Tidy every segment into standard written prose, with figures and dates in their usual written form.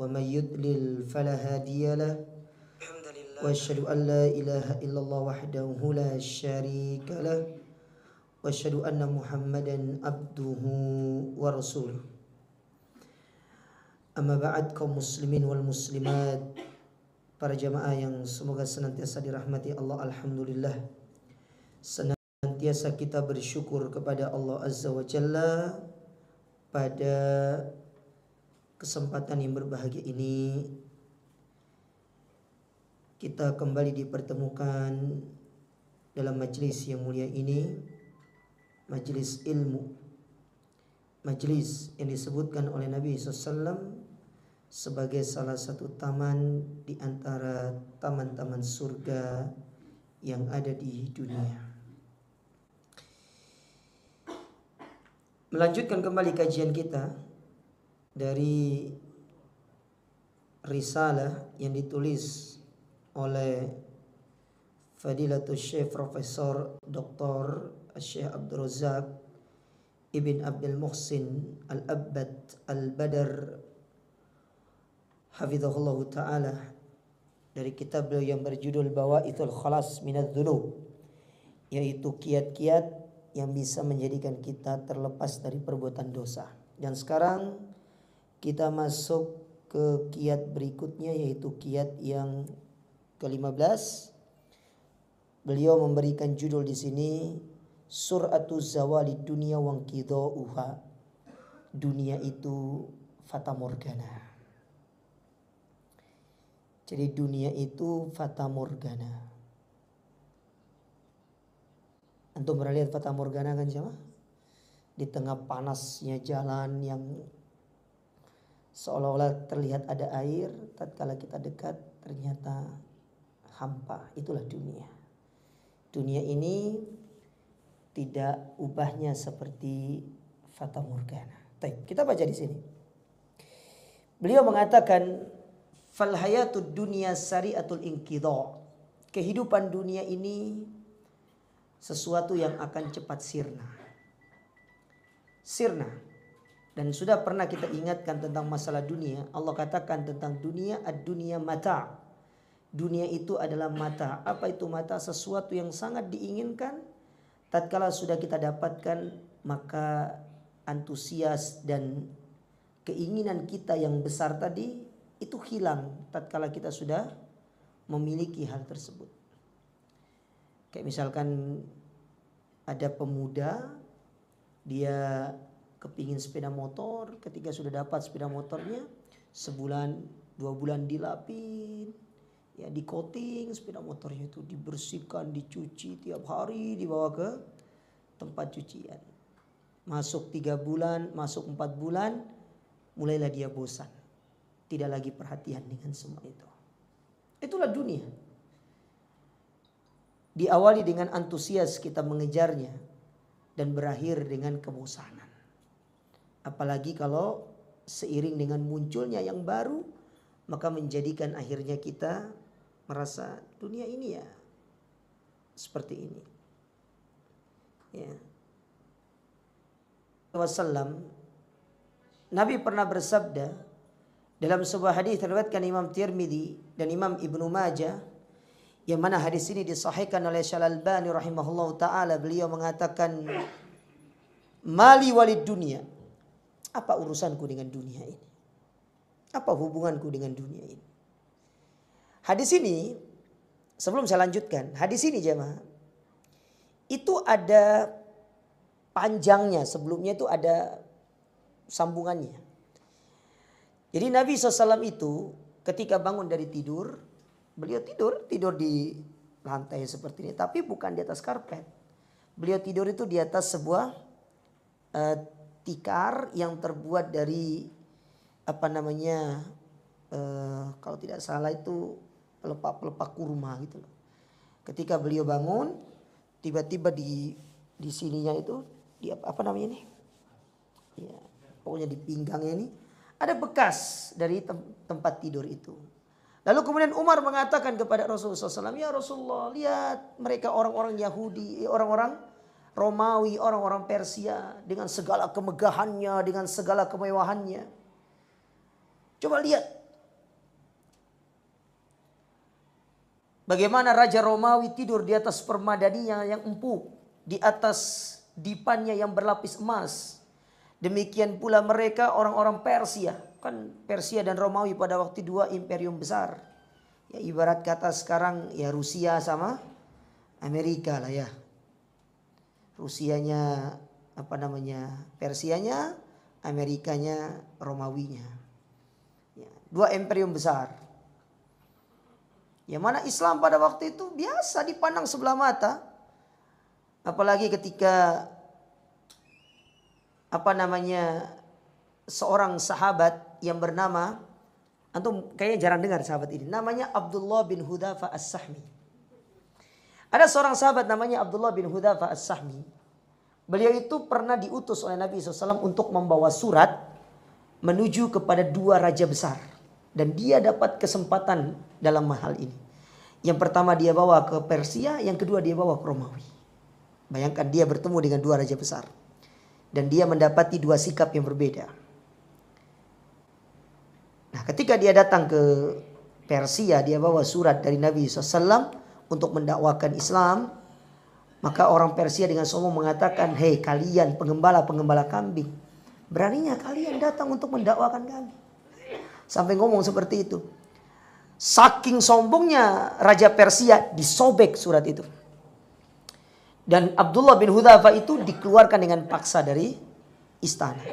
ومن يضلل فلا هادي له وأشهد أن لا إله إلا الله وحده لا شريك له وأشهد أن محمدا عبده ورسوله. Amma ba'd, kaum muslimin wal muslimat, para jamaah yang semoga senantiasa dirahmati Allah. Alhamdulillah, senantiasa kita bersyukur kepada Allah Azza wa Jalla pada kesempatan yang berbahagia ini. Kita kembali dipertemukan dalam majlis yang mulia ini, majlis ilmu, majlis yang disebutkan oleh Nabi SAW sebagai salah satu taman di antara taman-taman surga yang ada di dunia. Melanjutkan kembali kajian kita dari risalah yang ditulis oleh Fadilatul Syekh Profesor Dr. Syekh Abdul Razak Ibn Abdul Muhsin Al-Abbad Al-Badar hafizahullah ta'ala, dari kitab beliau yang berjudul Bawaithul Khalas Minadz Dzunub, yaitu kiat-kiat yang bisa menjadikan kita terlepas dari perbuatan dosa. Dan sekarang kita masuk ke kiat berikutnya, yaitu kiat yang ke-15. Beliau memberikan judul di sini Sur'atu Zawali Dunia Wangkidha'uha. Dunia itu fata morgana. Jadi dunia itu fata morgana. Antum pernah lihat fata morgana kan jemaah? Di tengah panasnya jalan yang seolah-olah terlihat ada air, tatkala kita dekat ternyata hampa. Itulah dunia. Dunia ini tidak ubahnya seperti fata morgana. Baik, kita baca di sini. Beliau mengatakan, fal hayatud dunya sari'atul inqidha. Kehidupan dunia ini sesuatu yang akan cepat sirna. Sirna. Dan sudah pernah kita ingatkan tentang masalah dunia. Allah katakan tentang dunia, ad-dunya mata'. Dunia itu adalah mata. Apa itu mata? Sesuatu yang sangat diinginkan. Tatkala sudah kita dapatkan, maka antusias dan keinginan kita yang besar tadi itu hilang tatkala kita sudah memiliki hal tersebut. Kayak misalkan ada pemuda, dia kepingin sepeda motor, ketika sudah dapat sepeda motornya, sebulan 2 bulan dilapin, ya di coating sepeda motornya itu, dibersihkan, dicuci tiap hari, dibawa ke tempat cucian. Masuk 3 bulan, masuk 4 bulan, mulailah dia bosan. Tidak lagi perhatian dengan semua itu. Itulah dunia. Diawali dengan antusias kita mengejarnya dan berakhir dengan kebosanan. Apalagi kalau seiring dengan munculnya yang baru, maka menjadikan akhirnya kita merasa dunia ini ya seperti ini. Ya. Wasallam, Nabi pernah bersabda dalam sebuah hadis diriwayatkan Imam Tirmidzi dan Imam Ibnu Majah, yang mana hadis ini disahihkan oleh Syekh Al-Albani rahimahullahu taala. Beliau mengatakan, mali walid dunia. Apa urusanku dengan dunia ini? Apa hubunganku dengan dunia ini? Hadis ini, sebelum saya lanjutkan, hadis ini jemaah, itu ada panjangnya, sebelumnya itu ada sambungannya. Jadi Nabi SAW itu ketika bangun dari tidur, beliau tidur di lantai seperti ini, tapi bukan di atas karpet. Beliau tidur itu di atas sebuah tikar yang terbuat dari kalau tidak salah itu pelepah kurma gitu loh. Ketika beliau bangun, tiba-tiba di sininya itu di ya, pokoknya di pinggangnya ini ada bekas dari tempat tidur itu. Lalu kemudian Umar mengatakan kepada Rasulullah SAW, ya Rasulullah, lihat mereka orang-orang Yahudi, orang-orang Romawi, orang-orang Persia dengan segala kemegahannya, dengan segala kemewahannya. Coba lihat Bagaimana Raja Romawi tidur di atas permadaninya yang empuk, di atas dipannya yang berlapis emas. Demikian pula mereka orang-orang Persia. Kan Persia dan Romawi pada waktu dua imperium besar. Ya ibarat kata sekarang ya Rusia sama Amerika lah ya. Rusianya Persianya, Amerikanya, Romawinya. Ya, dua imperium besar. Yang mana Islam pada waktu itu biasa dipandang sebelah mata. Apalagi ketika seorang sahabat yang bernama, antum kayaknya jarang dengar sahabat ini, namanya Abdullah bin Hudzafa As-Sahmi. Ada seorang sahabat namanya Abdullah bin Hudzafa As-Sahmi. Beliau itu pernah diutus oleh Nabi SAW untuk membawa surat menuju kepada dua raja besar. Dan dia dapat kesempatan dalam hal ini. Yang pertama dia bawa ke Persia, yang kedua dia bawa ke Romawi. Bayangkan dia bertemu dengan dua raja besar. Dan dia mendapati dua sikap yang berbeda. Nah, ketika dia datang ke Persia, dia bawa surat dari Nabi SAW untuk mendakwakan Islam. Maka orang Persia dengan sombong mengatakan, hei kalian pengembala-pengembala kambing, beraninya kalian datang untuk mendakwakan kami. Sampai ngomong seperti itu. Saking sombongnya Raja Persia, disobek surat itu. Dan Abdullah bin Hudzafa itu dikeluarkan dengan paksa dari istana.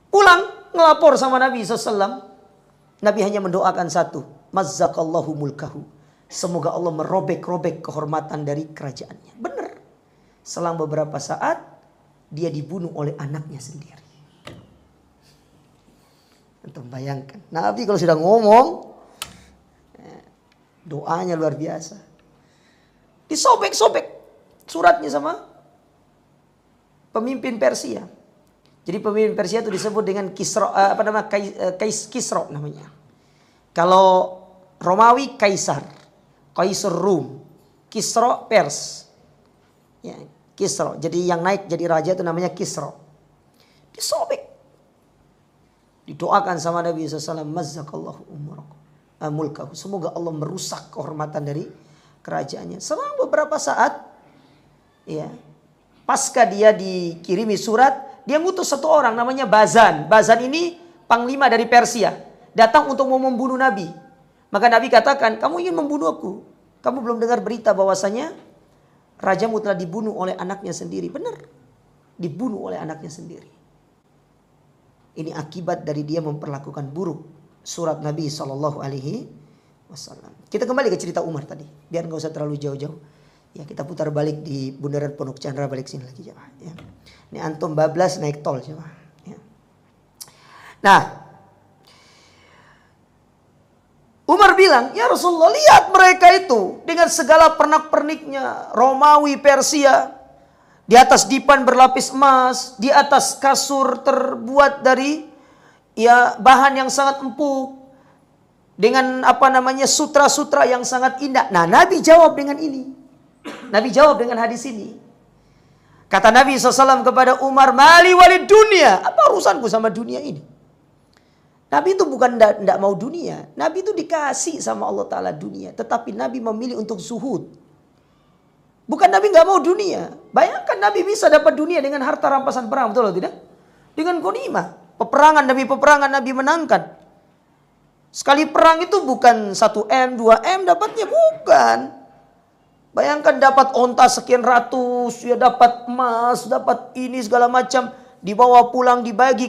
Pulang ngelapor sama Nabi SAW. Nabi hanya mendoakan satu. Mazzakallahu mulkahu. Semoga Allah merobek-robek kehormatan dari kerajaannya. Benar. Selang beberapa saat dia dibunuh oleh anaknya sendiri. Untuk bayangkan. Nabi kalau sudah ngomong, doanya luar biasa. Disobek-sobek suratnya sama pemimpin Persia. Jadi pemimpin Persia itu disebut dengan Kisra, Kisra namanya. Kalau Romawi Kaisar, Kaisar Rum, Kisra Pers. Ya, Kisra. Jadi yang naik jadi raja itu namanya Kisra. Disobek. Didoakan sama Nabi SAW, mazzakallahu mulkahu. Semoga Allah merusak kehormatan dari kerajaannya. Selang beberapa saat, ya, pasca dia dikirimi surat, dia ngutus satu orang namanya Bazan. Bazan ini panglima dari Persia, datang untuk mau membunuh Nabi. Maka Nabi katakan, kamu ingin membunuh aku? Kamu belum dengar berita bahwasanya rajamu telah dibunuh oleh anaknya sendiri. Benar, dibunuh oleh anaknya sendiri. Ini akibat dari dia memperlakukan buruk surat Nabi SAW. Kita kembali ke cerita Umar tadi, biar nggak usah terlalu jauh-jauh. Ya, kita putar balik di Bundaran Pondok Chandra, balik sini lagi jemaah. Ya. Ini antum bablas naik tol jemaah. Ya. Nah, Umar bilang, ya Rasulullah, lihat mereka itu dengan segala pernak-perniknya, Romawi, Persia, di atas dipan berlapis emas, di atas kasur terbuat dari ya bahan yang sangat empuk, dengan sutra-sutra yang sangat indah. Nah, Nabi jawab dengan ini. Nabi jawab dengan hadis ini. Kata Nabi SAW kepada Umar, mali walid dunia. Apa urusanku sama dunia ini? Nabi itu bukan tidak mau dunia. Nabi itu dikasih sama Allah Ta'ala dunia. Tetapi Nabi memilih untuk zuhud. Bukan Nabi nggak mau dunia. Bayangkan Nabi bisa dapat dunia dengan harta rampasan perang. Betul atau tidak? Dengan ghanimah. Peperangan demi peperangan Nabi menangkan. Sekali perang itu bukan 1M, 2M dapatnya, bukan. Bayangkan dapat onta sekian ratus, ya dapat emas, dapat ini segala macam, dibawa pulang, dibagi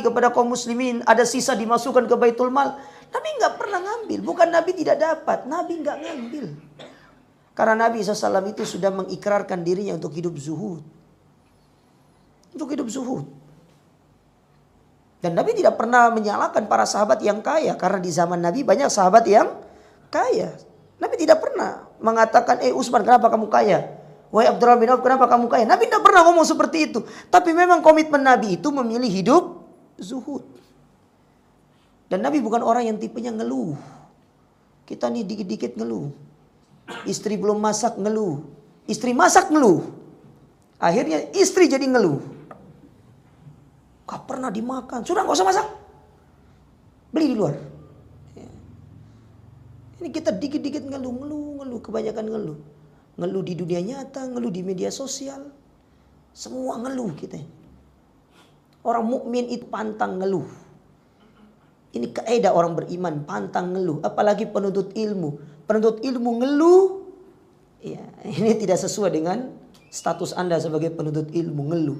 kepada kaum muslimin, ada sisa dimasukkan ke Baitul Mal. Nabi nggak pernah ngambil, bukan Nabi tidak dapat, Nabi nggak ngambil. Karena Nabi SAW itu sudah mengikrarkan dirinya untuk hidup zuhud. Untuk hidup zuhud. Dan Nabi tidak pernah menyalahkan para sahabat yang kaya. Karena di zaman Nabi banyak sahabat yang kaya. Nabi tidak pernah mengatakan, Utsman kenapa kamu kaya? Wahai Abdurrahman bin Auf kenapa kamu kaya? Nabi tidak pernah ngomong seperti itu. Tapi memang komitmen Nabi itu memilih hidup zuhud. Dan Nabi bukan orang yang tipenya ngeluh. Kita nih dikit-dikit ngeluh. Istri belum masak ngeluh. Istri masak ngeluh. Akhirnya istri jadi ngeluh. Gak pernah dimakan. Sudah gak usah masak. Beli di luar. Ini kita dikit-dikit ngeluh, kebanyakan ngeluh. Ngeluh di dunia nyata, ngeluh di media sosial. Semua ngeluh kita. Orang mukmin itu pantang ngeluh. Ini kaidah orang beriman, pantang ngeluh. Apalagi penuntut ilmu. Penuntut ilmu ngeluh. Ya, ini tidak sesuai dengan status Anda sebagai penuntut ilmu ngeluh.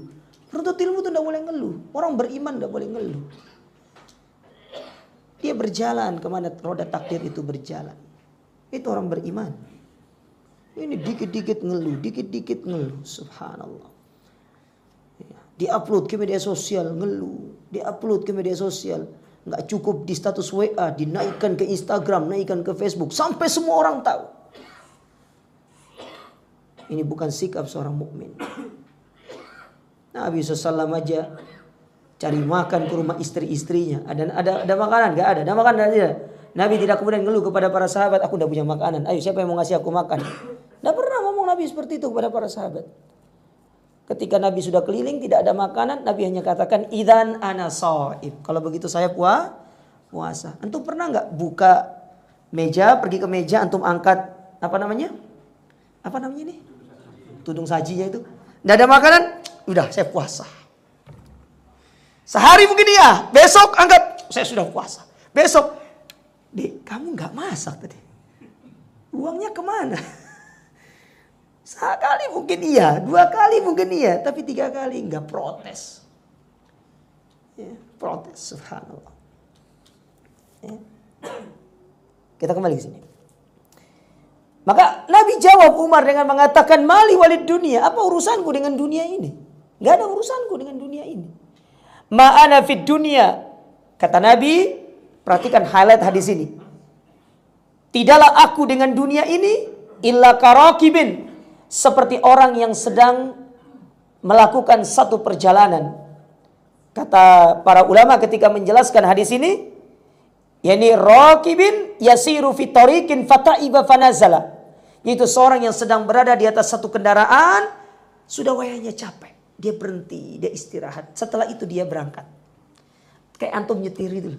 Penuntut ilmu itu tidak boleh ngeluh. Orang beriman tidak boleh ngeluh. Dia berjalan kemana roda takdir itu berjalan. Itu orang beriman. Ini dikit-dikit ngeluh, dikit-dikit ngeluh. Subhanallah. Di-upload ke media sosial ngeluh. Di-upload ke media sosial. Nggak cukup di status WA, dinaikkan ke Instagram, naikkan ke Facebook. Sampai semua orang tahu. Ini bukan sikap seorang mukmin. Nabi SAW aja cari makan ke rumah istri-istrinya. Ada makanan? Gak ada. Ada makanan? Tidak. Nabi tidak kemudian ngeluh kepada para sahabat, aku tidak punya makanan. Ayo siapa yang mau ngasih aku makan? Tidak pernah ngomong Nabi seperti itu kepada para sahabat. Ketika Nabi sudah keliling tidak ada makanan, Nabi hanya katakan idzan ana shaib. Kalau begitu saya puasa. Antum pernah nggak buka meja, pergi ke meja, antum angkat apa namanya? Apa namanya ini? Tudung sajinya itu. Tidak ada makanan, udah saya puasa. Sehari mungkin iya, besok anggap saya sudah puasa. Besok, Dek, kamu nggak masak tadi. Uangnya kemana? Sekali mungkin iya, 2 kali mungkin iya, tapi 3 kali nggak protes. Ya, protes, subhanallah. Ya. Kita kembali ke sini. Maka Nabi jawab Umar dengan mengatakan mali walid dunia. Apa urusanku dengan dunia ini? Gak ada urusanku dengan dunia ini. Ma'ana fid dunia. Kata Nabi, perhatikan highlight hadis ini. Tidaklah aku dengan dunia ini illa karakibin. Seperti orang yang sedang melakukan satu perjalanan. Kata para ulama ketika menjelaskan hadis ini, yakni rakibin yasiru fi tariqin fata'iba fanazala. Yaitu seorang yang sedang berada di atas satu kendaraan, sudah wayahnya capek. Dia berhenti, dia istirahat. Setelah itu dia berangkat. Kayak antum nyetir itu.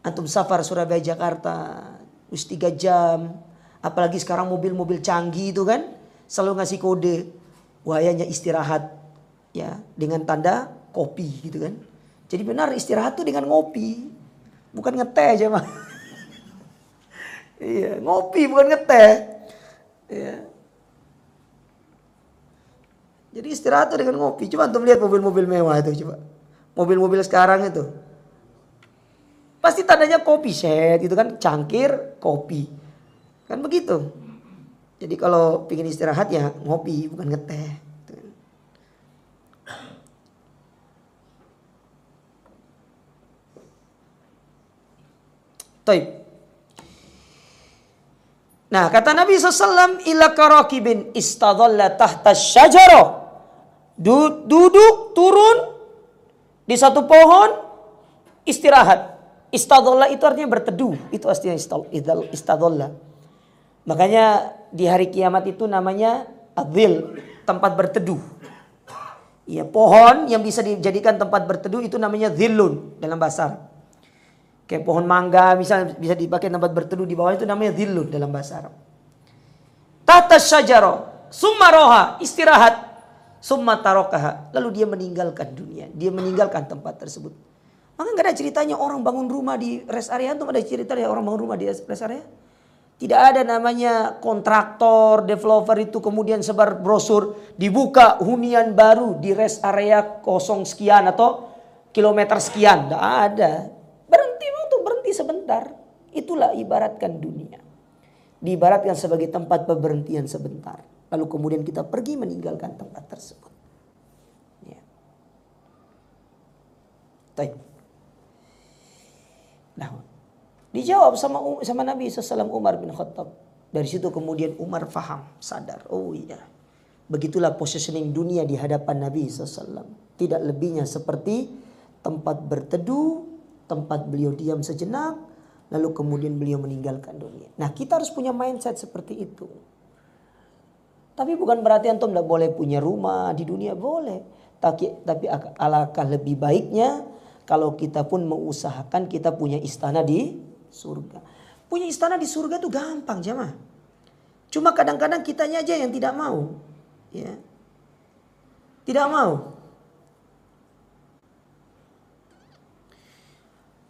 Antum safar Surabaya Jakarta, 3 jam. Apalagi sekarang mobil-mobil canggih itu kan, selalu ngasih kode wayahnya istirahat. Ya, dengan tanda kopi gitu kan. Jadi benar istirahat tuh dengan ngopi. Bukan ngeteh aja mah. Iya, ngopi bukan ngeteh. Iya. Jadi istirahat tuh dengan ngopi. Coba antum lihat mobil-mobil mewah itu coba. Mobil-mobil sekarang itu. Pasti tandanya kopi set itu kan, cangkir kopi. Kan begitu. Jadi kalau pingin istirahat ya ngopi bukan ngeteh. Taib. Nah kata Nabi SAW, ila karakibin istadalla tahta syajarah. Duduk, turun di satu pohon, istirahat. Istadalla itu artinya berteduh. Itu artinya istadalla. Makanya di hari kiamat itu namanya adzil, tempat berteduh. Ya, pohon yang bisa dijadikan tempat berteduh itu namanya dzillun dalam bahasa Arab. Kayak pohon mangga misalnya bisa dipakai tempat berteduh di bawah itu namanya dzillun dalam bahasa Arab. Tahta syajarah, summa roha, istirahat. Summa tarokaha, lalu dia meninggalkan dunia. Dia meninggalkan tempat tersebut. Maka gak ada ceritanya orang bangun rumah di rest area. Itu ada ceritanya orang bangun rumah di rest area. Tidak ada namanya kontraktor, developer itu kemudian sebar brosur. Dibuka hunian baru di rest area kosong sekian atau kilometer sekian. Tidak ada. Berhenti sebentar. Itulah ibaratkan dunia. Diibaratkan sebagai tempat pemberhentian sebentar. Lalu kemudian kita pergi meninggalkan tempat tersebut. Ya. Baik. Nah, dijawab sama Nabi SAW Umar bin Khattab. Dari situ kemudian Umar faham, sadar. Oh iya, begitulah positioning dunia di hadapan Nabi SAW. Tidak lebihnya seperti tempat berteduh, tempat beliau diam sejenak, lalu kemudian beliau meninggalkan dunia. Nah kita harus punya mindset seperti itu. Tapi bukan berarti antum tidak boleh punya rumah di dunia, boleh. Tapi alangkah lebih baiknya kalau kita pun mengusahakan kita punya istana di surga. Punya istana di surga itu gampang jemaah. Cuma kadang-kadang kitanya aja yang tidak mau. Ya. Tidak mau.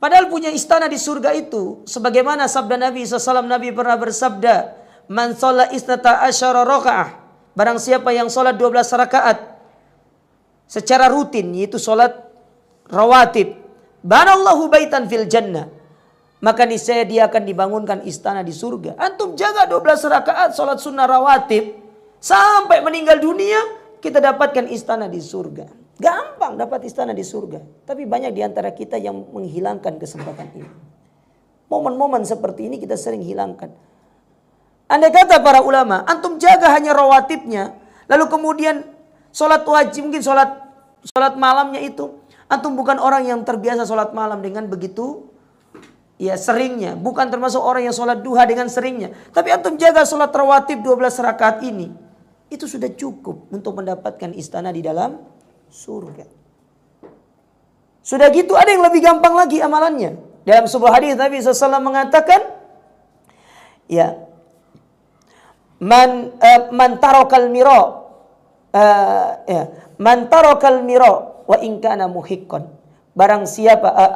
Padahal punya istana di surga itu, sebagaimana sabda Nabi SAW, Nabi pernah bersabda, "Man sholat isnata asyara rakaah." Barang siapa yang sholat 12 rakaat secara rutin, yaitu sholat rawatib, banallahu baitan fil jannah, maka niscaya dia akan dibangunkan istana di surga. Antum jaga 12 rakaat sholat sunnah rawatib, sampai meninggal dunia, kita dapatkan istana di surga. Gampang dapat istana di surga. Tapi banyak di antara kita yang menghilangkan kesempatan ini. Momen-momen seperti ini kita sering hilangkan. Andai kata para ulama, antum jaga hanya rawatibnya, lalu kemudian sholat wajib, mungkin sholat malamnya itu, antum bukan orang yang terbiasa sholat malam dengan begitu ya seringnya. Bukan termasuk orang yang sholat duha dengan seringnya. Tapi antum jaga sholat rawatib 12 rakaat ini, itu sudah cukup untuk mendapatkan istana di dalam surga. Sudah gitu ada yang lebih gampang lagi amalannya. Dalam sebuah hadis Nabi SAW mengatakan, ya, man tarakal mira, man tarakal mira wa in kana muhiqqan. Barang siapa,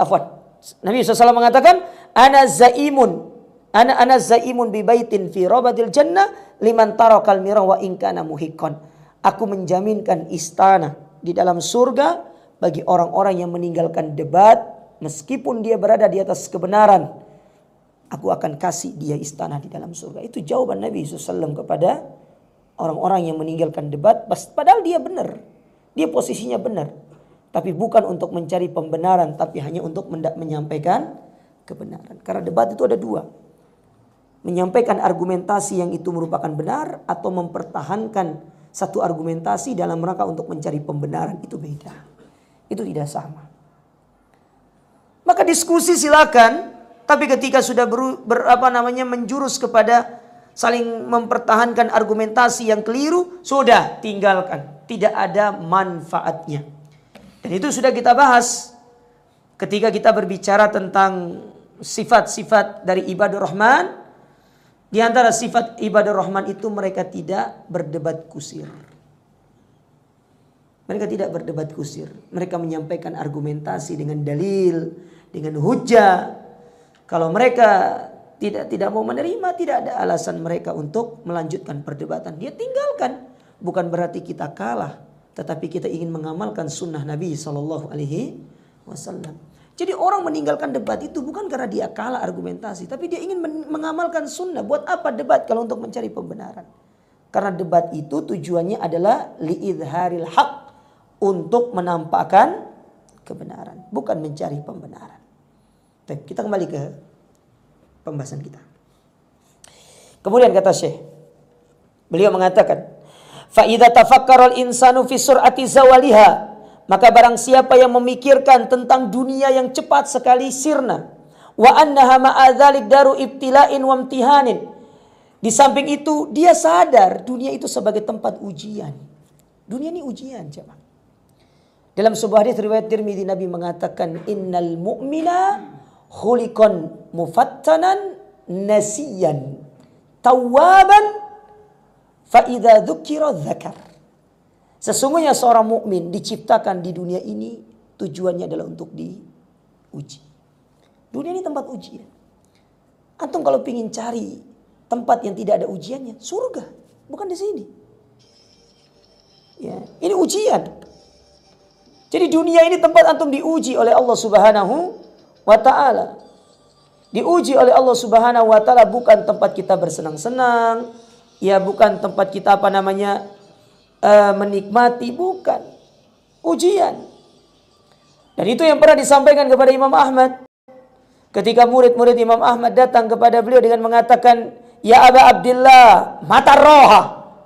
Nabi SAW mengatakan, ana zaimun bi baitin fi rabadil jannah liman tarakal mira wa in kana muhiqqan. Aku menjaminkan istana di dalam surga bagi orang-orang yang meninggalkan debat meskipun dia berada di atas kebenaran. Aku akan kasih dia istana di dalam surga. Itu jawaban Nabi SAW kepada orang-orang yang meninggalkan debat padahal dia benar. Dia posisinya benar. Tapi bukan untuk mencari pembenaran, tapi hanya untuk menyampaikan kebenaran. Karena debat itu ada dua. Menyampaikan argumentasi yang itu merupakan benar atau mempertahankan satu argumentasi dalam rangka untuk mencari pembenaran, itu beda. Itu tidak sama. Maka diskusi silakan, tapi ketika sudah menjurus kepada saling mempertahankan argumentasi yang keliru, sudah tinggalkan. Tidak ada manfaatnya. Dan itu sudah kita bahas ketika kita berbicara tentang sifat-sifat dari ibadur rahman. Di antara sifat ibadah rahman itu mereka tidak berdebat kusir. Mereka tidak berdebat kusir. Mereka menyampaikan argumentasi dengan dalil, dengan hujah. Kalau mereka tidak mau menerima, tidak ada alasan mereka untuk melanjutkan perdebatan. Dia tinggalkan. Bukan berarti kita kalah, tetapi kita ingin mengamalkan sunnah Nabi SAW. Jadi orang meninggalkan debat itu bukan karena dia kalah argumentasi, tapi dia ingin mengamalkan sunnah. Buat apa debat kalau untuk mencari pembenaran? Karena debat itu tujuannya adalah li'idharil haq, untuk menampakkan kebenaran, bukan mencari pembenaran. Baik, kita kembali ke pembahasan kita. Kemudian kata Syekh, beliau mengatakan, fa idza tafakkara al-insanu fi sur'ati zawaliha, maka barang siapa yang memikirkan tentang dunia yang cepat sekali sirna, wa annaha ma'adzalik daru ibtila'in wa imtihanin, di samping itu dia sadar dunia itu sebagai tempat ujian. Dunia ini ujian, jemaah. Dalam sebuah hadis riwayat Tirmidzi, Nabi mengatakan, innal mu'mina khuliqan mufattanan nasiyan tawwaban fa idza dzukira dzakar. Sesungguhnya seorang mukmin diciptakan di dunia ini tujuannya adalah untuk diuji. Dunia ini tempat ujian. Antum kalau ingin cari tempat yang tidak ada ujiannya, surga, bukan di sini. Ya, ini ujian. Jadi dunia ini tempat antum diuji oleh Allah Subhanahu wa taala. Diuji oleh Allah Subhanahu wa taala, bukan tempat kita bersenang-senang, ya bukan tempat kita menikmati, bukan. Ujian. Dan itu yang pernah disampaikan kepada Imam Ahmad. Ketika murid-murid Imam Ahmad datang kepada beliau dengan mengatakan, ya Aba Abdillah, mata roha.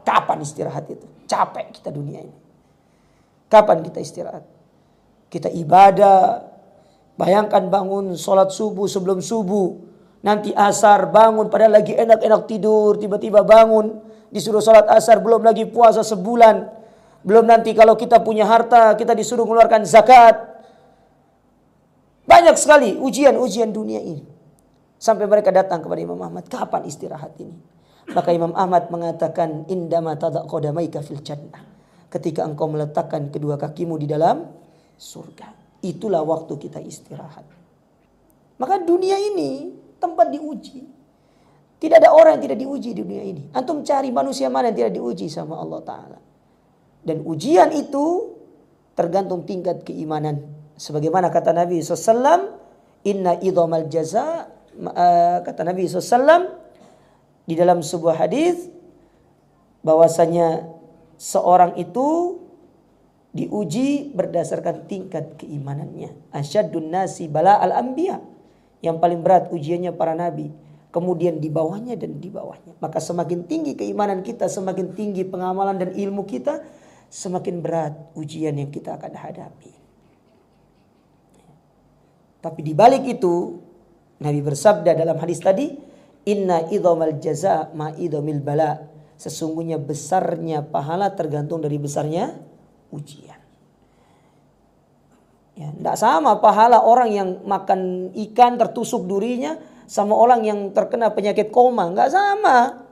Kapan istirahat itu? Capek kita dunia ini. Kapan kita istirahat? Kita ibadah. Bayangkan bangun sholat subuh sebelum subuh. Nanti asar bangun padahal lagi enak-enak tidur. Tiba-tiba bangun. Disuruh sholat asar, belum lagi puasa sebulan. Belum nanti kalau kita punya harta, kita disuruh mengeluarkan zakat. Banyak sekali ujian-ujian dunia ini. Sampai mereka datang kepada Imam Ahmad, kapan istirahat ini? Maka Imam Ahmad mengatakan, indama tada' qadamaika fil jannah. Ketika engkau meletakkan kedua kakimu di dalam surga. Itulah waktu kita istirahat. Maka dunia ini tempat diuji. Tidak ada orang yang tidak diuji di dunia ini. Antum cari manusia mana yang tidak diuji sama Allah Ta'ala. Dan ujian itu tergantung tingkat keimanan. Sebagaimana kata Nabi SAW, inna idhamal jaza, kata Nabi SAW di dalam sebuah hadis bahwasanya seorang itu diuji berdasarkan tingkat keimanannya. Asyaddun nasi bala al-anbiya. Yang paling berat ujiannya para nabi. Kemudian di bawahnya dan di bawahnya. Maka semakin tinggi keimanan kita, semakin tinggi pengamalan dan ilmu kita, semakin berat ujian yang kita akan hadapi. Tapi di balik itu, Nabi bersabda dalam hadis tadi, inna idhamal jaza ma idhamil bala. Sesungguhnya besarnya pahala tergantung dari besarnya ujian. Ya, tidak sama pahala orang yang makan ikan tertusuk durinya sama orang yang terkena penyakit koma. Nggak sama.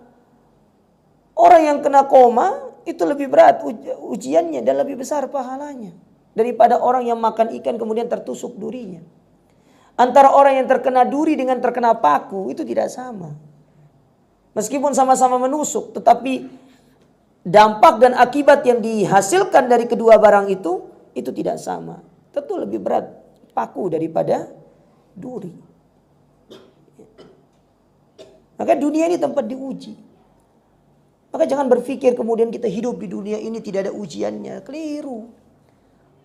Orang yang kena koma itu lebih berat ujiannya dan lebih besar pahalanya daripada orang yang makan ikan kemudian tertusuk durinya. Antara orang yang terkena duri dengan terkena paku itu tidak sama. Meskipun sama-sama menusuk, tetapi dampak dan akibat yang dihasilkan dari kedua barang itu tidak sama. Tentu lebih berat paku daripada duri. Maka dunia ini tempat diuji. Maka jangan berpikir kemudian kita hidup di dunia ini tidak ada ujiannya. Keliru.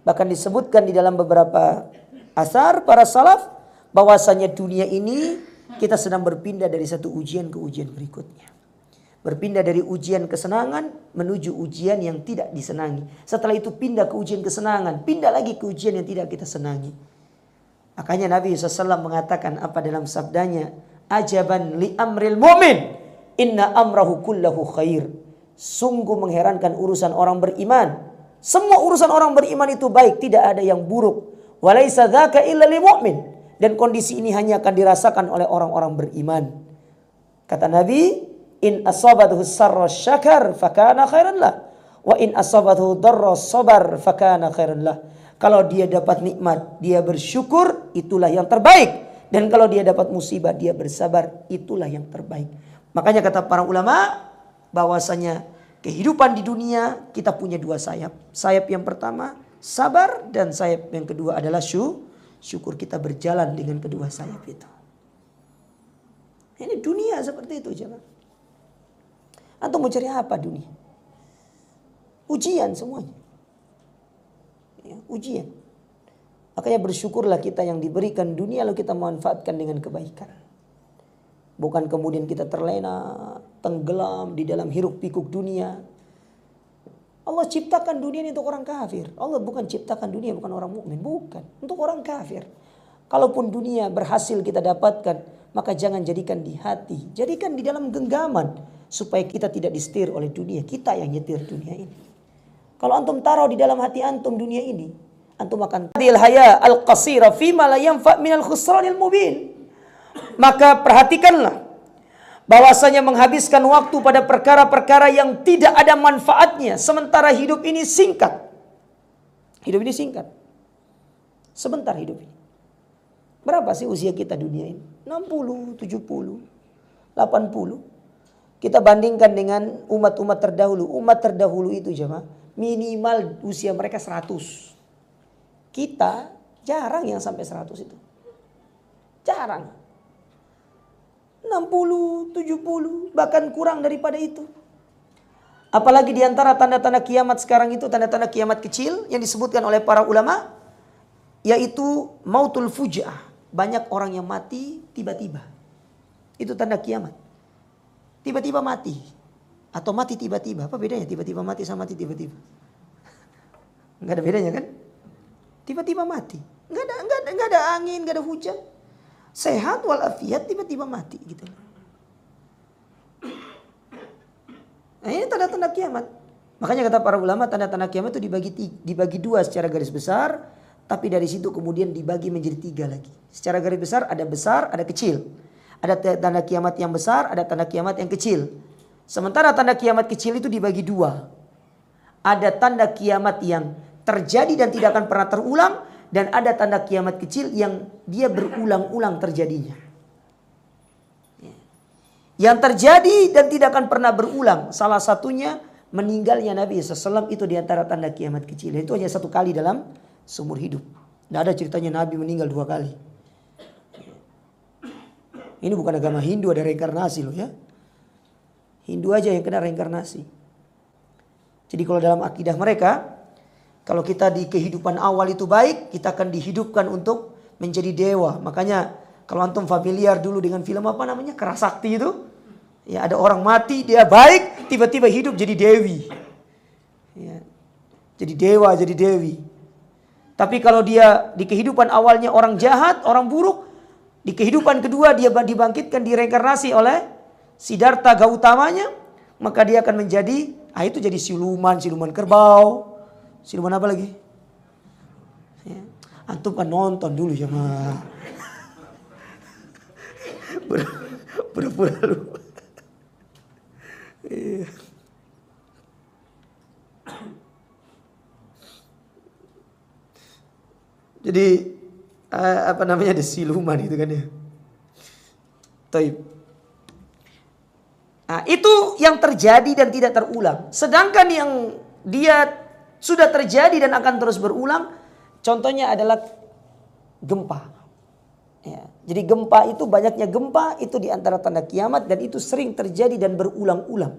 Bahkan disebutkan di dalam beberapa asar para salaf bahwasanya dunia ini kita sedang berpindah dari satu ujian ke ujian berikutnya. Berpindah dari ujian kesenangan menuju ujian yang tidak disenangi. Setelah itu pindah ke ujian kesenangan. Pindah lagi ke ujian yang tidak kita senangi. Makanya Nabi SAW mengatakan apa dalam sabdanya. Ajaban li amril mu'min. Inna amrahu kullahu khair. Sungguh mengherankan urusan orang beriman. Semua urusan orang beriman itu baik. Tidak ada yang buruk. Walaysa dhaka illa li mu'min. Dan kondisi ini hanya akan dirasakan oleh orang-orang beriman. Kata Nabi, in asabathu sarra syakar fakana khairan lah. Wa in asabathu darra sabar fakana khairan lah. Kalau dia dapat nikmat, dia bersyukur, itulah yang terbaik. Dan kalau dia dapat musibah, dia bersabar, itulah yang terbaik. Makanya kata para ulama, bahwasanya kehidupan di dunia kita punya dua sayap. Sayap yang pertama, sabar. Dan sayap yang kedua adalah syukur. Kita berjalan dengan kedua sayap itu. Ini dunia seperti itu, jangan. Antum mau cari apa dunia? Ujian semuanya. Ya, ujian. Makanya bersyukurlah kita yang diberikan dunia lalu kita manfaatkan dengan kebaikan. Bukan kemudian kita terlena, tenggelam di dalam hiruk pikuk dunia. Allah ciptakan dunia ini untuk orang kafir. Allah bukan ciptakan dunia bukan orang mukmin, bukan. Untuk orang kafir. Kalaupun dunia berhasil kita dapatkan, maka jangan jadikan di hati. Jadikan di dalam genggaman. Supaya kita tidak disetir oleh dunia. Kita yang nyetir dunia ini. Kalau antum taruh di dalam hati antum dunia ini, antum akan hadil haya al-qasira fima la yanfa' minal khusranil mubin. Maka perhatikanlah bahwasanya menghabiskan waktu pada perkara-perkara yang tidak ada manfaatnya, sementara hidup ini singkat. Hidup ini singkat. Sebentar hidup ini. Berapa sih usia kita dunia ini? 60, 70, 80. Kita bandingkan dengan umat-umat terdahulu. Umat terdahulu itu jemaah minimal usia mereka 100. Kita jarang yang sampai 100 itu. Jarang. 60, 70, bahkan kurang daripada itu. Apalagi di antara tanda-tanda kiamat sekarang itu, tanda-tanda kiamat kecil yang disebutkan oleh para ulama, yaitu mautul fuja'ah. Banyak orang yang mati tiba-tiba. Itu tanda kiamat. Tiba-tiba mati. Atau mati tiba-tiba. Apa bedanya tiba-tiba mati sama mati tiba-tiba? Enggak ada bedanya kan? Tiba-tiba mati. Enggak ada angin, enggak ada hujan. Sehat walafiat tiba-tiba mati gitu. Nah, ini tanda-tanda kiamat. Makanya kata para ulama tanda-tanda kiamat itu dibagi dua secara garis besar. Tapi dari situ kemudian dibagi menjadi 3 lagi. Secara garis besar, ada kecil. Ada tanda kiamat yang besar, ada tanda kiamat yang kecil. Sementara tanda kiamat kecil itu dibagi dua. Ada tanda kiamat yang terjadi dan tidak akan pernah terulang. Dan ada tanda kiamat kecil yang dia berulang-ulang terjadinya. Yang terjadi dan tidak akan pernah berulang. Salah satunya meninggalnya Nabi SAW itu diantara tanda kiamat kecil. Itu hanya satu kali dalam seumur hidup. Tidak ada ceritanya Nabi meninggal 2 kali. Ini bukan agama Hindu, ada reinkarnasi loh ya. Hindu aja yang kena reinkarnasi. Jadi kalau dalam akidah mereka, kalau kita di kehidupan awal itu baik, kita akan dihidupkan untuk menjadi dewa. Makanya kalau antum familiar dulu dengan film apa namanya, Kerasakti itu. Ya, ada orang mati, dia baik, tiba-tiba hidup jadi dewi. Ya, jadi dewa, jadi dewi. Tapi kalau dia di kehidupan awalnya orang jahat, orang buruk, di kehidupan kedua dia dibangkitkan, direinkarnasi oleh Siddhartha Gautamanya, maka dia akan menjadi, itu jadi siluman kerbau, siluman apa lagi? Ya. Antum kan nonton dulu ya mah. Pura-pura lu. Jadi apa namanya, ada siluman itu kan ya. Taib. Nah, itu yang terjadi dan tidak terulang. Sedangkan yang dia sudah terjadi dan akan terus berulang, contohnya adalah gempa. Ya, jadi gempa itu, banyaknya gempa itu di antara tanda kiamat dan itu sering terjadi dan berulang-ulang.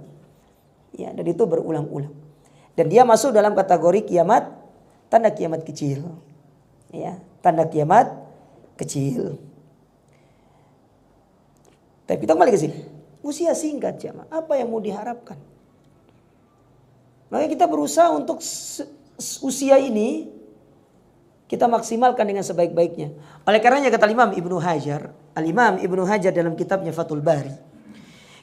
Ya, dan itu berulang-ulang. Dan dia masuk dalam kategori kiamat, tanda kiamat kecil. Ya, tanda kiamat kecil. Tapi kita kembali ke sini. Usia singkat jemaah, apa yang mau diharapkan? Makanya kita berusaha untuk usia ini kita maksimalkan dengan sebaik-baiknya. Oleh karenanya kata Imam Ibnu Hajar, Al-Imam Ibnu Hajar dalam kitabnya Fathul Bari,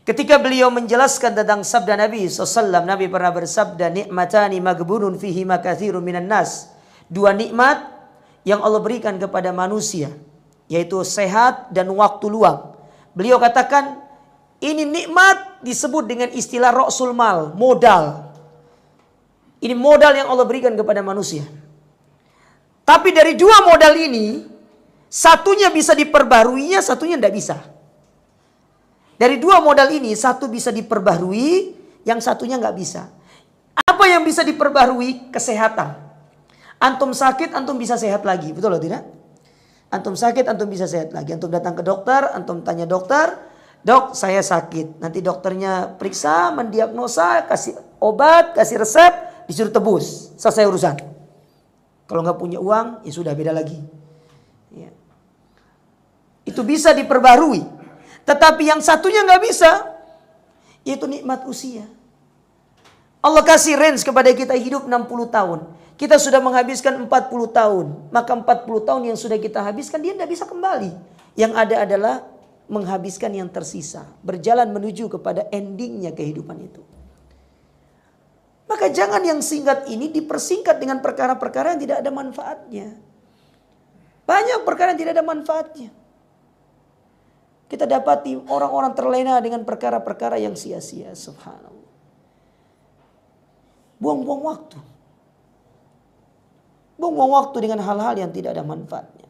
ketika beliau menjelaskan tentang sabda Nabi SAW, Nabi pernah bersabda, nikmatani maghbunun fihi makathirun minan nas. 2 nikmat yang Allah berikan kepada manusia, yaitu sehat dan waktu luang. Beliau katakan, ini nikmat disebut dengan istilah ra'sul mal, modal. Ini modal yang Allah berikan kepada manusia. Tapi dari 2 modal ini, satunya bisa diperbaharuinya, satunya tidak bisa. Dari 2 modal ini, satu bisa diperbaharui, yang satunya nggak bisa. Apa yang bisa diperbaharui? Kesehatan. Antum sakit, antum bisa sehat lagi, betul atau tidak? Antum sakit, antum bisa sehat lagi. Antum datang ke dokter, antum tanya dokter, dok saya sakit. Nanti dokternya periksa, mendiagnosa, kasih obat, kasih resep, disuruh tebus. Selesai urusan. Kalau nggak punya uang, ya sudah beda lagi. Ya. Itu bisa diperbarui. Tetapi yang satunya nggak bisa, yaitu nikmat usia. Allah kasih range kepada kita hidup 60 tahun. Kita sudah menghabiskan 40 tahun. Maka 40 tahun yang sudah kita habiskan, dia tidak bisa kembali. Yang ada adalah menghabiskan yang tersisa. Berjalan menuju kepada endingnya kehidupan itu. Maka jangan yang singkat ini dipersingkat dengan perkara-perkara yang tidak ada manfaatnya. Banyak perkara yang tidak ada manfaatnya. Kita dapati orang-orang terlena dengan perkara-perkara yang sia-sia. Subhanallah. Buang-buang waktu. Buang-buang waktu dengan hal-hal yang tidak ada manfaatnya.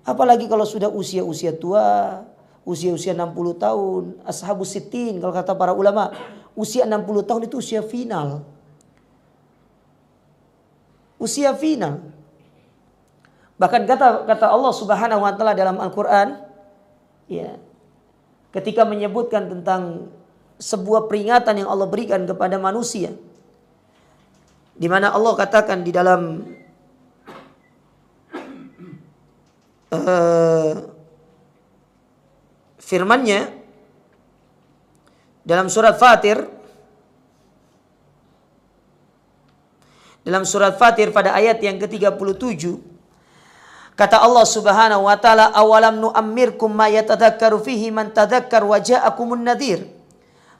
Apalagi kalau sudah usia-usia tua, usia-usia 60 tahun, ashabus sittin kalau kata para ulama, usia 60 tahun itu usia final. Usia final. Bahkan kata Allah Subhanahu wa taala dalam Al-Qur'an, ya, ketika menyebutkan tentang sebuah peringatan yang Allah berikan kepada manusia, di mana Allah katakan di dalam firman-Nya dalam surat Fatir, pada ayat yang ke-37, kata Allah Subhanahu wa taala, awalam nu'ammirkum ma yatadzakkaru fihi man tadzakkar wa ja'akumun nadhir.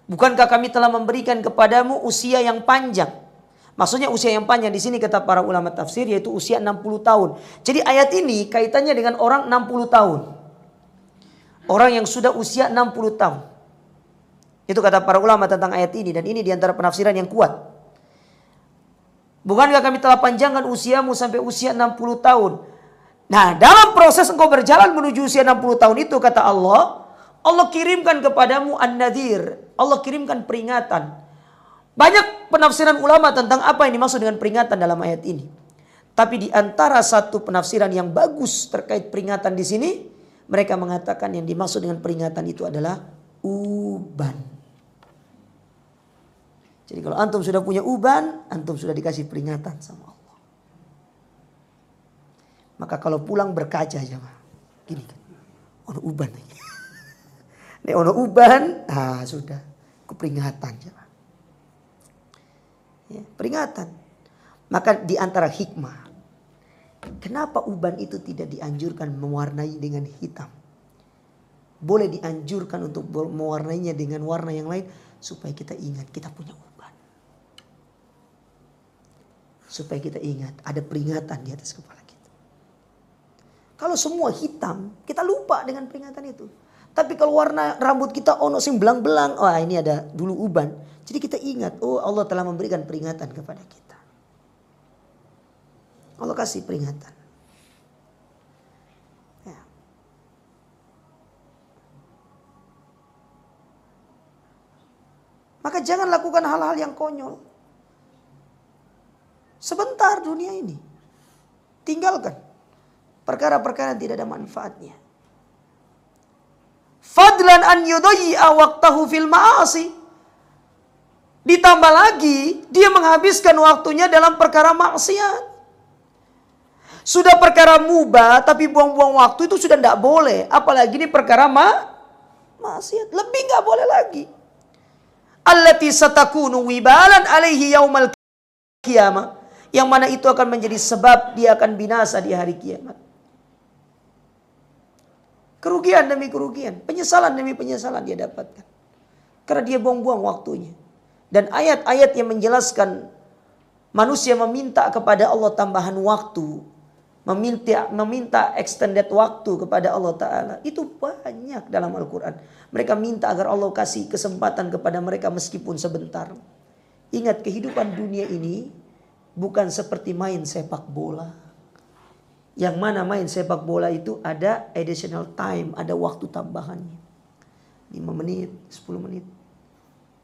Bukankah kami telah memberikan kepadamu usia yang panjang? Maksudnya usia yang panjang di sini kata para ulama tafsir yaitu usia 60 tahun. Jadi ayat ini kaitannya dengan orang 60 tahun. Orang yang sudah usia 60 tahun. Itu kata para ulama tentang ayat ini. Dan ini diantara penafsiran yang kuat. Bukankah kami telah panjangkan usiamu sampai usia 60 tahun. Nah, dalam proses engkau berjalan menuju usia 60 tahun itu, kata Allah, Allah kirimkan kepadamu an-nadhir. Allah kirimkan peringatan. Banyak penafsiran ulama tentang apa yang dimaksud dengan peringatan dalam ayat ini. Tapi di antara satu penafsiran yang bagus terkait peringatan di sini, mereka mengatakan yang dimaksud dengan peringatan itu adalah uban. Jadi kalau antum sudah punya uban, antum sudah dikasih peringatan sama Allah. Maka kalau pulang berkaca aja, gini kan, ono uban. Nek ono uban, sudah, keperingatan aja. Ya, peringatan. Maka di antara hikmah, kenapa uban itu tidak dianjurkan mewarnai dengan hitam? Boleh dianjurkan untuk mewarnainya dengan warna yang lain supaya kita ingat kita punya uban. Supaya kita ingat ada peringatan di atas kepala kita. Kalau semua hitam, kita lupa dengan peringatan itu. Tapi kalau warna rambut kita ono sing belang-belang, ini ada dulu uban. Jadi kita ingat, Allah telah memberikan peringatan kepada kita. Allah kasih peringatan. Ya. Maka jangan lakukan hal-hal yang konyol. Sebentar dunia ini. Tinggalkan perkara-perkara yang tidak ada manfaatnya. Fadlan an yudayyi'a waqtahu fil ma'asi. Ditambah lagi, dia menghabiskan waktunya dalam perkara maksiat. Sudah perkara mubah, tapi buang-buang waktu itu sudah tidak boleh. Apalagi ini perkara maksiat. Lebih nggak boleh lagi. Allati satakunu wibalan alaihi yaumal qiyamah. Yang mana itu akan menjadi sebab dia akan binasa di hari kiamat. Kerugian demi kerugian. Penyesalan demi penyesalan dia dapatkan. Karena dia buang-buang waktunya. Dan ayat-ayat yang menjelaskan manusia meminta kepada Allah tambahan waktu. Meminta extended waktu kepada Allah Ta'ala. Itu banyak dalam Al-Quran. Mereka minta agar Allah kasih kesempatan kepada mereka meskipun sebentar. Ingat, kehidupan dunia ini bukan seperti main sepak bola. Yang mana main sepak bola itu ada additional time, ada waktu tambahannya. 5 menit, 10 menit.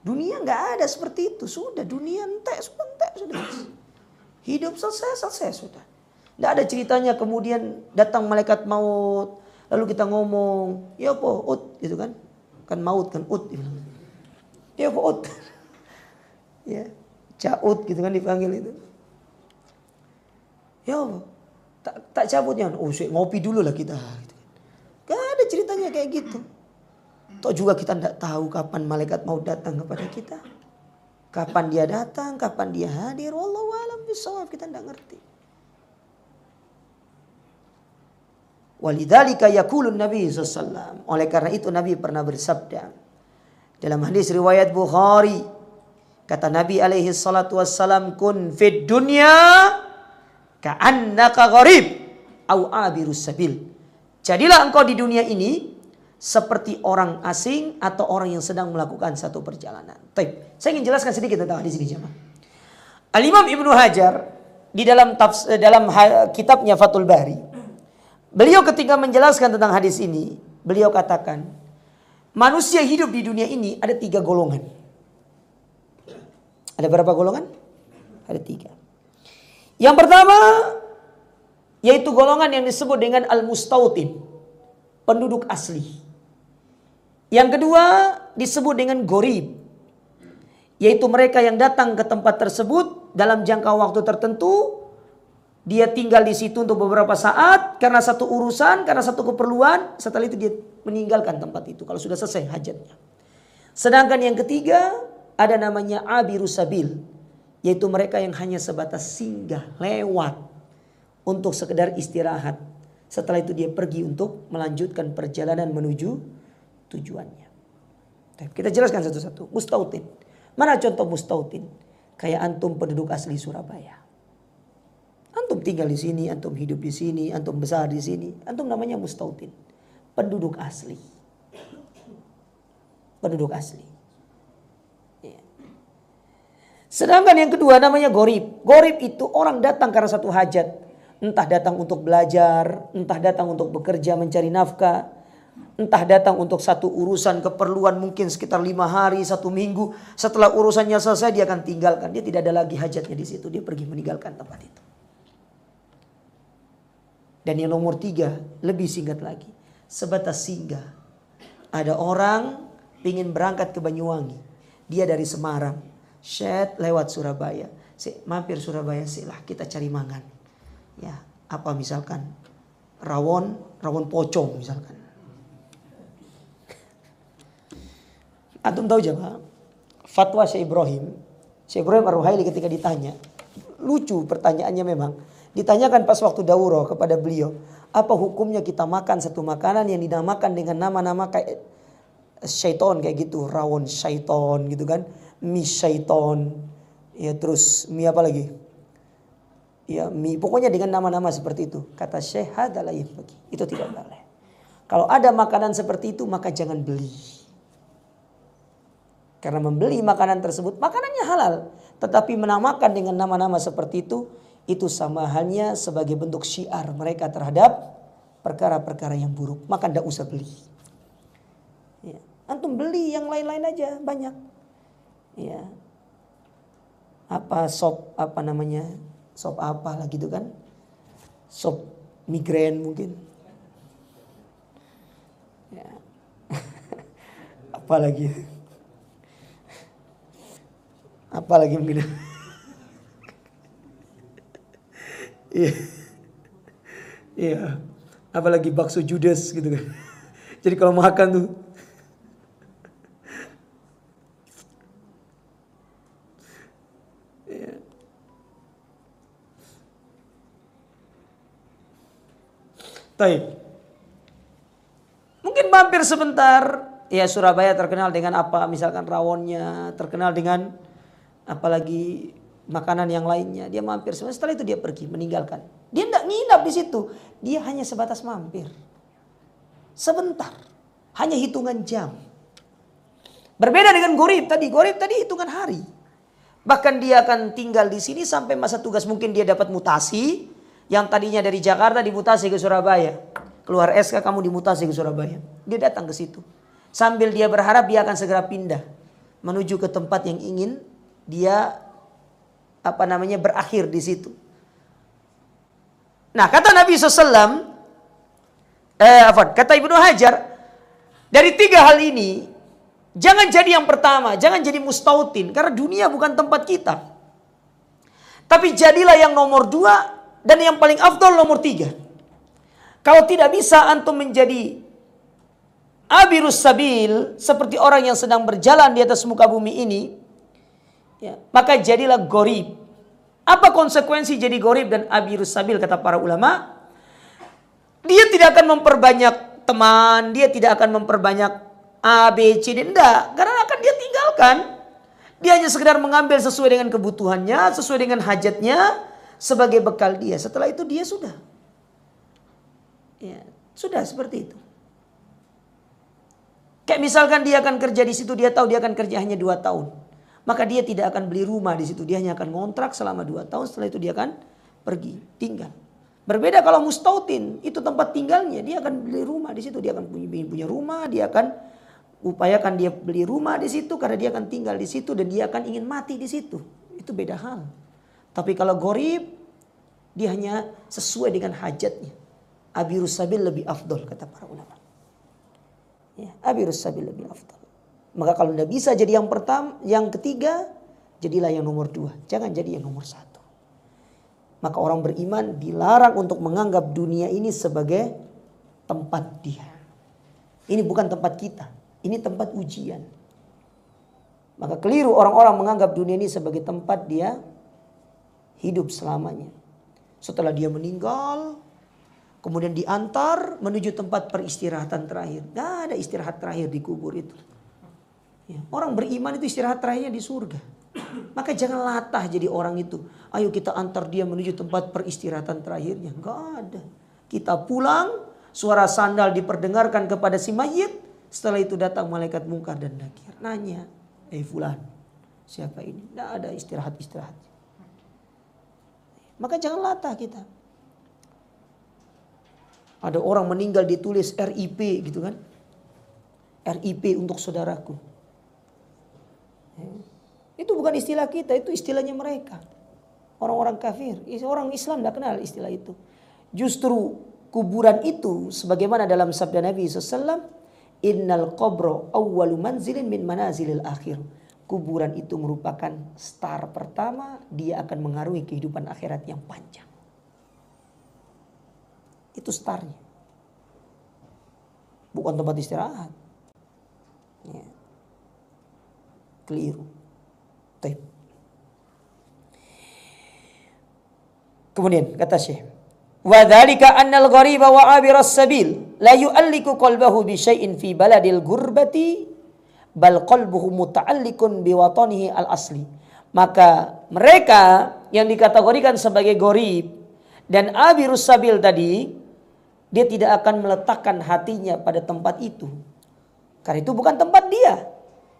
Dunia nggak ada seperti itu. Sudah, dunia entek, sudah. Hidup selesai sudah. Nggak ada ceritanya kemudian datang malaikat maut. Lalu kita ngomong, ya apa, ut, gitu kan. Kan maut, kan ut. Ya apa, ut. Ya, caut gitu kan dipanggil itu. Ya Allah, tak cabutnya. Ngopi dulu lah kita. Gak ada ceritanya kayak gitu. Toh juga kita tidak tahu kapan malaikat mau datang kepada kita. Kapan dia datang, kapan dia hadir. Wallahu a'lam bishawab, kita tidak ngerti. Walidzalika yaqulun Nabi SAW. Oleh karena itu Nabi pernah bersabda dalam hadis riwayat Bukhari. Kata Nabi alaihi salatu wassalam, kun fid dunya ka'annaka gharib au abirus sabil. Jadilah engkau di dunia ini seperti orang asing atau orang yang sedang melakukan satu perjalanan. Baik, saya ingin jelaskan sedikit tentang hadis ini, jemaah. Al-Imam Ibnu Hajar di dalam kitabnya Fathul Bari, beliau ketika menjelaskan tentang hadis ini, beliau katakan, manusia hidup di dunia ini ada 3 golongan. Ada berapa golongan? Ada 3. Yang pertama, yaitu golongan yang disebut dengan al-mustautin, penduduk asli. Yang kedua disebut dengan gharib, yaitu mereka yang datang ke tempat tersebut dalam jangka waktu tertentu. Dia tinggal di situ untuk beberapa saat karena satu urusan, karena satu keperluan. Setelah itu dia meninggalkan tempat itu kalau sudah selesai hajatnya. Sedangkan yang ketiga ada namanya abirus sabil, yaitu mereka yang hanya sebatas singgah, lewat untuk sekedar istirahat. Setelah itu dia pergi untuk melanjutkan perjalanan menuju tujuannya. Kita jelaskan satu-satu. Mustautin. Mana contoh mustautin? Kayak antum penduduk asli Surabaya. Antum tinggal di sini, antum hidup di sini, antum besar di sini. Antum namanya mustautin. Penduduk asli. penduduk asli. Sedangkan yang kedua namanya gorib. Gorib itu orang datang karena satu hajat. Entah datang untuk belajar, entah datang untuk bekerja mencari nafkah, entah datang untuk satu urusan keperluan mungkin sekitar 5 hari, 1 minggu. Setelah urusannya selesai dia akan tinggalkan. Dia tidak ada lagi hajatnya di situ. Dia pergi meninggalkan tempat itu. Dan yang nomor 3 lebih singkat lagi. Sebatas singgah. Ada orang ingin berangkat ke Banyuwangi. Dia dari Semarang. Lewat Surabaya. Mampir Surabaya silah kita cari mangan. Ya, apa misalkan rawon pocong misalkan. Antum tahu jemaah? Fatwa Syekh Ibrahim Ar-Ruhaili ketika ditanya, lucu pertanyaannya memang. Ditanyakan pas waktu daurah kepada beliau, apa hukumnya kita makan satu makanan yang dinamakan dengan nama-nama kayak syaiton kayak gitu, rawon syaiton gitu kan, mie syaiton, ya terus mie apa lagi? Ya mie, pokoknya dengan nama-nama seperti itu. Kata Syekh, hadalah itu tidak boleh. Kalau ada makanan seperti itu maka jangan beli. Karena membeli makanan tersebut makanannya halal, tetapi menamakan dengan nama-nama seperti itu sama halnya sebagai bentuk syiar mereka terhadap perkara-perkara yang buruk. Maka tidak usah beli. Ya. Antum beli yang lain-lain aja banyak. Ya. Apa sop apa namanya? Sop apa lah gitu kan? Sop migrain mungkin. Ya. Apalagi mungkin. Iya. Iya. Apalagi bakso Judas gitu kan. Jadi kalau makan tuh iya. Baik. Mungkin mampir sebentar. Ya Surabaya terkenal dengan apa? Misalkan rawonnya, terkenal dengan apalagi makanan yang lainnya. Dia mampir sebentar. Setelah itu dia pergi meninggalkan. Dia tidak nginap di situ. Dia hanya sebatas mampir. Sebentar. Hanya hitungan jam. Berbeda dengan gorib tadi. Gorib tadi hitungan hari. Bahkan dia akan tinggal di sini sampai masa tugas. Mungkin dia dapat mutasi. Yang tadinya dari Jakarta dimutasi ke Surabaya. Keluar SK kamu dimutasi ke Surabaya. Dia datang ke situ. Sambil dia berharap dia akan segera pindah. Menuju ke tempat yang ingin dia berakhir di situ. Nah kata Nabi SAW. Kata Ibnu Hajar. Dari 3 hal ini. Jangan jadi yang pertama. Jangan jadi mustautin. Karena dunia bukan tempat kita. Tapi jadilah yang nomor 2. Dan yang paling afdol nomor 3. Kalau tidak bisa antum menjadi abirus sabil. Seperti orang yang sedang berjalan di atas muka bumi ini. Ya, maka jadilah gorib. Apa konsekuensi jadi gorib dan abirus sabil kata para ulama? Dia tidak akan memperbanyak teman. Dia tidak akan memperbanyak A, B, C, D. Tidak. Karena akan dia tinggalkan. Dia hanya sekedar mengambil sesuai dengan kebutuhannya. Sesuai dengan hajatnya. Sebagai bekal dia. Setelah itu dia sudah. Ya, sudah seperti itu. Kayak misalkan dia akan kerja di situ. Dia tahu dia akan kerja hanya 2 tahun. Maka dia tidak akan beli rumah di situ. Dia hanya akan ngontrak selama 2 tahun. Setelah itu dia akan pergi, tinggal. Berbeda kalau mustautin, itu tempat tinggalnya. Dia akan beli rumah di situ. Dia akan punya rumah. Dia akan upayakan dia beli rumah di situ. Karena dia akan tinggal di situ. Dan dia akan ingin mati di situ. Itu beda hal. Tapi kalau gorib, dia hanya sesuai dengan hajatnya. Abirus sabil lebih afdol kata para ulama. Ya, abirus sabil lebih afdol. Maka kalau tidak bisa jadi yang pertama, yang ketiga, jadilah yang nomor 2. Jangan jadi yang nomor 1. Maka orang beriman dilarang untuk menganggap dunia ini sebagai tempat dia. Ini bukan tempat kita. Ini tempat ujian. Maka keliru orang-orang menganggap dunia ini sebagai tempat dia hidup selamanya. Setelah dia meninggal, kemudian diantar menuju tempat peristirahatan terakhir. Gak ada istirahat terakhir di kubur itu. Ya, orang beriman itu istirahat terakhirnya di surga. Maka jangan latah jadi orang itu. Ayo kita antar dia menuju tempat peristirahatan terakhirnya. Gak ada. Kita pulang, suara sandal diperdengarkan kepada si mayit. Setelah itu datang malaikat mungkar dan nakir, nanya, fulan, siapa ini? Tidak ada istirahat. Maka jangan latah kita. Ada orang meninggal ditulis RIP gitu kan. RIP untuk saudaraku. Itu bukan istilah kita, itu istilahnya mereka. Orang-orang kafir. Orang Islam tidak kenal istilah itu. Justru kuburan itu sebagaimana dalam sabda Nabi SAW, innal qabra awwalu manzilin min manazilil akhir. Kuburan itu merupakan star pertama, dia akan mengarungi kehidupan akhirat yang panjang. Itu starnya. Bukan tempat istirahat. Ya. Keliru. Taib. Kemudian kata Syekh, wa dzalika annal ghariba wa 'abiras sabil la yu'alliku qalbahu bi syai'in fi baladil gurbati bal qalbuhu muta'alliqun bi watanihi al-asli. Maka mereka yang dikategorikan sebagai gharib dan abirus sabil tadi, dia tidak akan meletakkan hatinya pada tempat itu. Karena itu bukan tempat dia.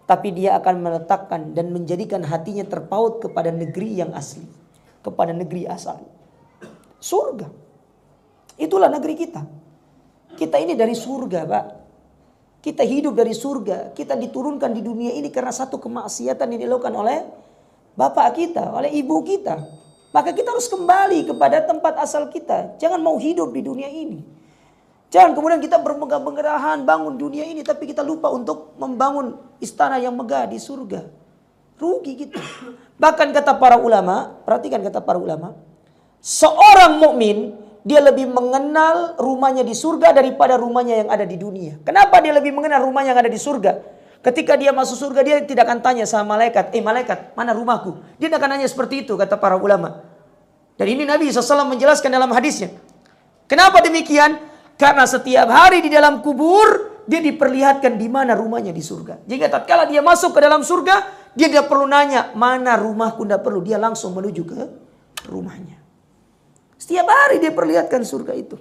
Tapi dia akan meletakkan dan menjadikan hatinya terpaut kepada negeri yang asli. Kepada negeri asal. Surga. Itulah negeri kita. Kita ini dari surga, Pak. Kita hidup dari surga. Kita diturunkan di dunia ini karena satu kemaksiatan yang dilakukan oleh bapak kita, oleh ibu kita. Maka kita harus kembali kepada tempat asal kita. Jangan mau hidup di dunia ini. Jangan kemudian kita bermegah-megahan bangun dunia ini, tapi kita lupa untuk membangun istana yang megah di surga. Rugi kita. Bahkan kata para ulama, perhatikan kata para ulama, seorang mukmin dia lebih mengenal rumahnya di surga daripada rumahnya yang ada di dunia. Kenapa dia lebih mengenal rumahnya yang ada di surga? Ketika dia masuk surga, dia tidak akan tanya sama malaikat, malaikat, mana rumahku? Dia tidak akan nanya seperti itu, kata para ulama. Dan ini Nabi SAW menjelaskan dalam hadisnya. Kenapa demikian? Karena setiap hari di dalam kubur, dia diperlihatkan di mana rumahnya di surga. Jika tatkala dia masuk ke dalam surga, dia tidak perlu nanya, mana rumahku, tidak perlu. Dia langsung menuju ke rumahnya. Setiap hari dia perlihatkan surga itu.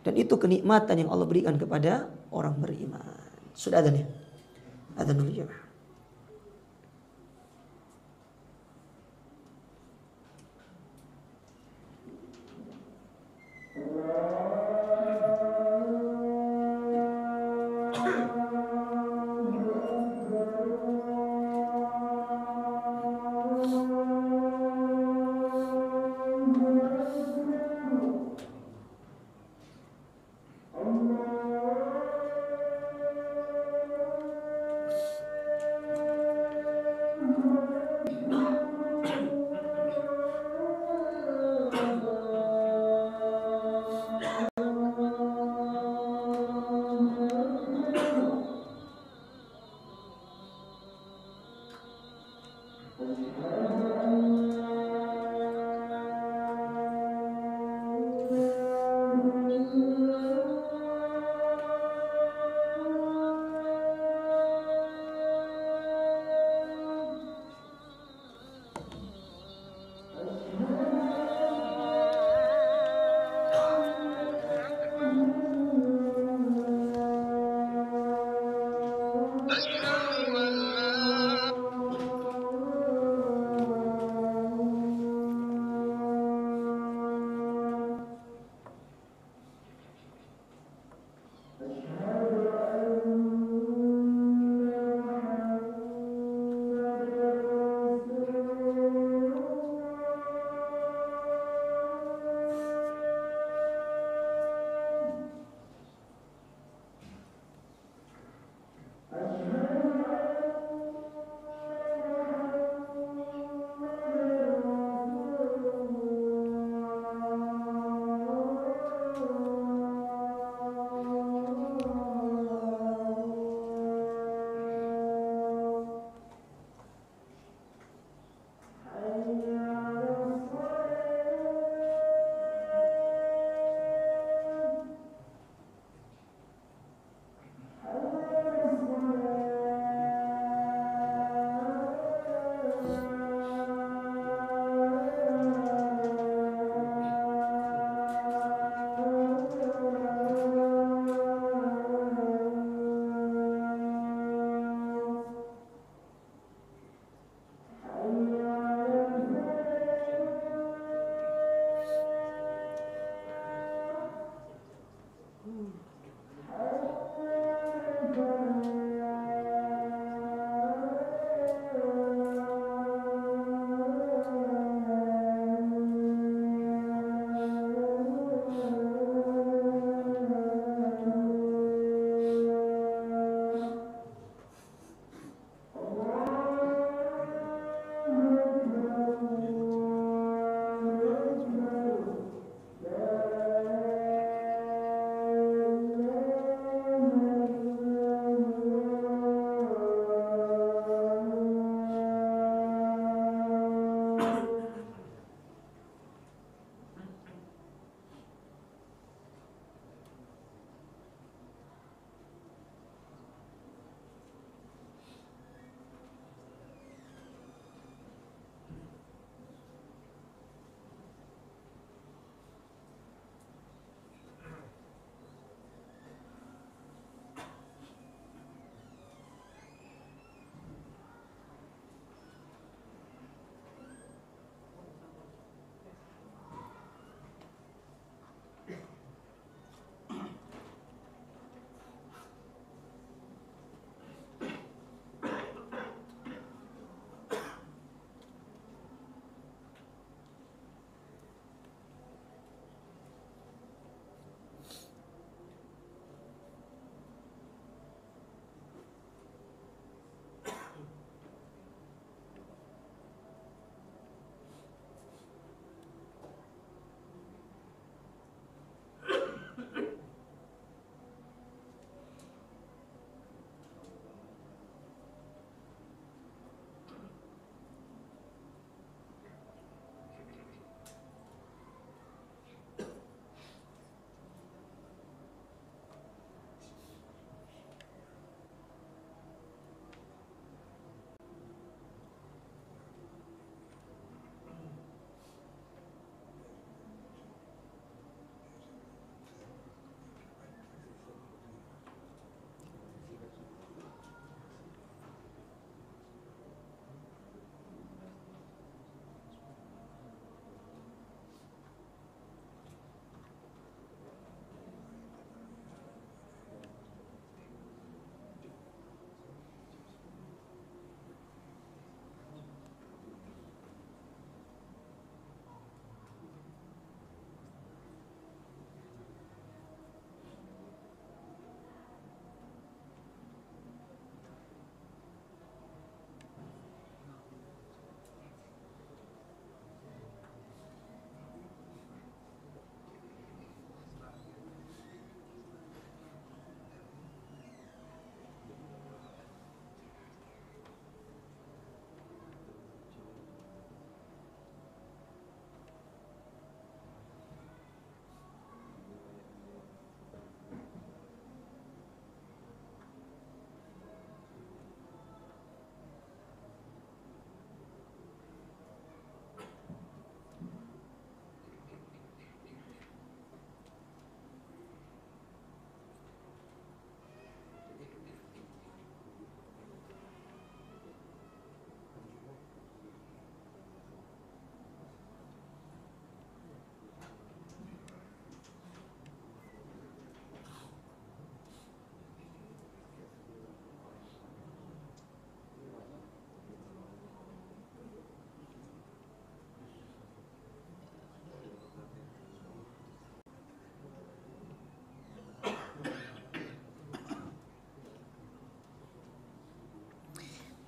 Dan itu kenikmatan yang Allah berikan kepada orang beriman. Sudah ada nih. Ada dulu jemaah.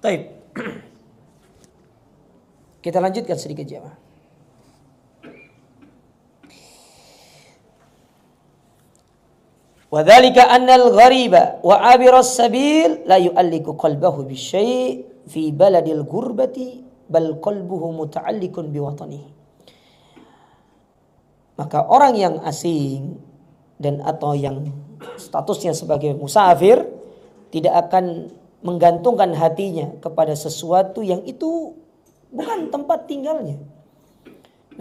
Baik. Kita lanjutkan sedikit jemaah. Wadzalika annal ghariba wa 'abiras sabil la yu'alliqu qalbahu bisyai' fi baladil gurbati bal qalbuhu muta'alliqun biwatanihi. Maka orang yang asing dan atau yang statusnya sebagai musafir tidak akan menggantungkan hatinya kepada sesuatu yang itu bukan tempat tinggalnya.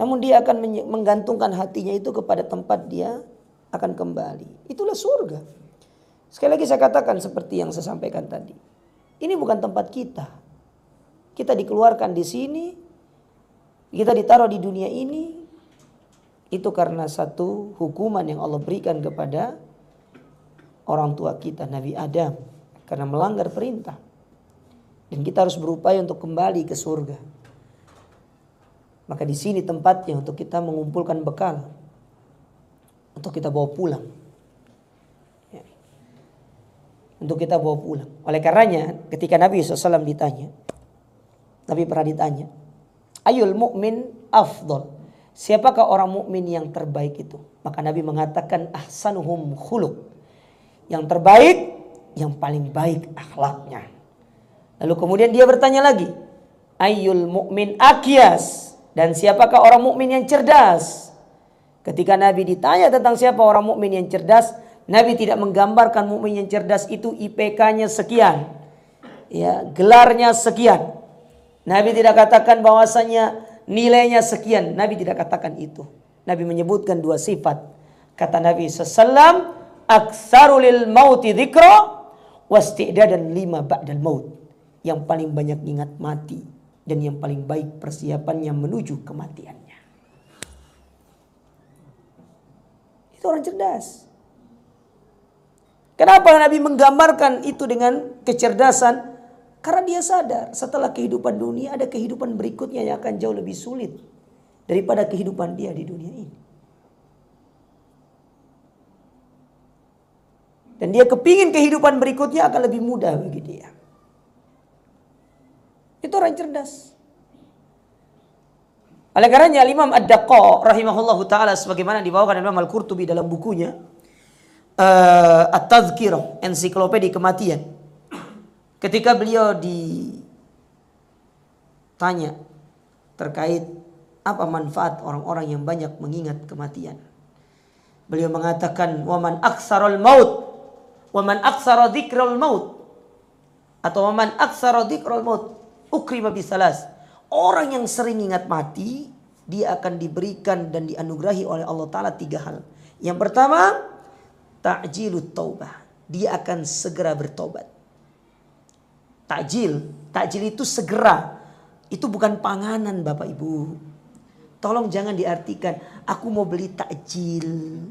Namun dia akan menggantungkan hatinya itu kepada tempat dia akan kembali. Itulah surga. Sekali lagi saya katakan seperti yang saya sampaikan tadi. Ini bukan tempat kita. Kita dikeluarkan di sini. Kita ditaruh di dunia ini. Itu karena satu hukuman yang Allah berikan kepada orang tua kita, Nabi Adam. Karena melanggar perintah. Dan kita harus berupaya untuk kembali ke surga. Maka di sini tempatnya untuk kita mengumpulkan bekal. Untuk kita bawa pulang. Ya. Untuk kita bawa pulang. Oleh karenanya ketika Nabi SAW ditanya. Nabi pernah ditanya. Ayul mu'min afdol. Siapakah orang mukmin yang terbaik itu? Maka Nabi mengatakan ahsanuhum khuluq. Yang terbaik, yang paling baik akhlaknya. Lalu kemudian dia bertanya lagi. Ayul mu'min akyas. Dan siapakah orang mukmin yang cerdas? Ketika Nabi ditanya tentang siapa orang mukmin yang cerdas, Nabi tidak menggambarkan mukmin yang cerdas itu IPK-nya sekian, ya, gelarnya sekian. Nabi tidak katakan bahwasanya nilainya sekian. Nabi tidak katakan itu. Nabi menyebutkan dua sifat. Kata Nabi sallallahu aktsaru lil mauti dzikra wasti'dadan lima ba'dal maut. Yang paling banyak ingat mati dan yang paling baik persiapannya menuju kematiannya. Itu orang cerdas. Kenapa Nabi menggambarkan itu dengan kecerdasan? Karena dia sadar setelah kehidupan dunia ada kehidupan berikutnya yang akan jauh lebih sulit daripada kehidupan dia di dunia ini. Dan dia kepingin kehidupan berikutnya akan lebih mudah bagi dia. Itu orang cerdas. Oleh karenanya Imam Ad-Daqqa rahimahullahu taala sebagaimana dibawakan Imam Al-Qurtubi dalam bukunya At-Tadhkirah, ensiklopedia kematian. Ketika beliau ditanya terkait apa manfaat orang-orang yang banyak mengingat kematian. Beliau mengatakan waman aktsarul maut waman aktsara dzikrul maut atau waman aktsara dzikrul maut ukrima bisalas. Orang yang sering ingat mati, dia akan diberikan dan dianugerahi oleh Allah Ta'ala 3 hal. Yang pertama, ta'jilut taubah. Dia akan segera bertobat. Ta'jil itu segera. Itu bukan panganan Bapak Ibu. Tolong jangan diartikan, aku mau beli takjil.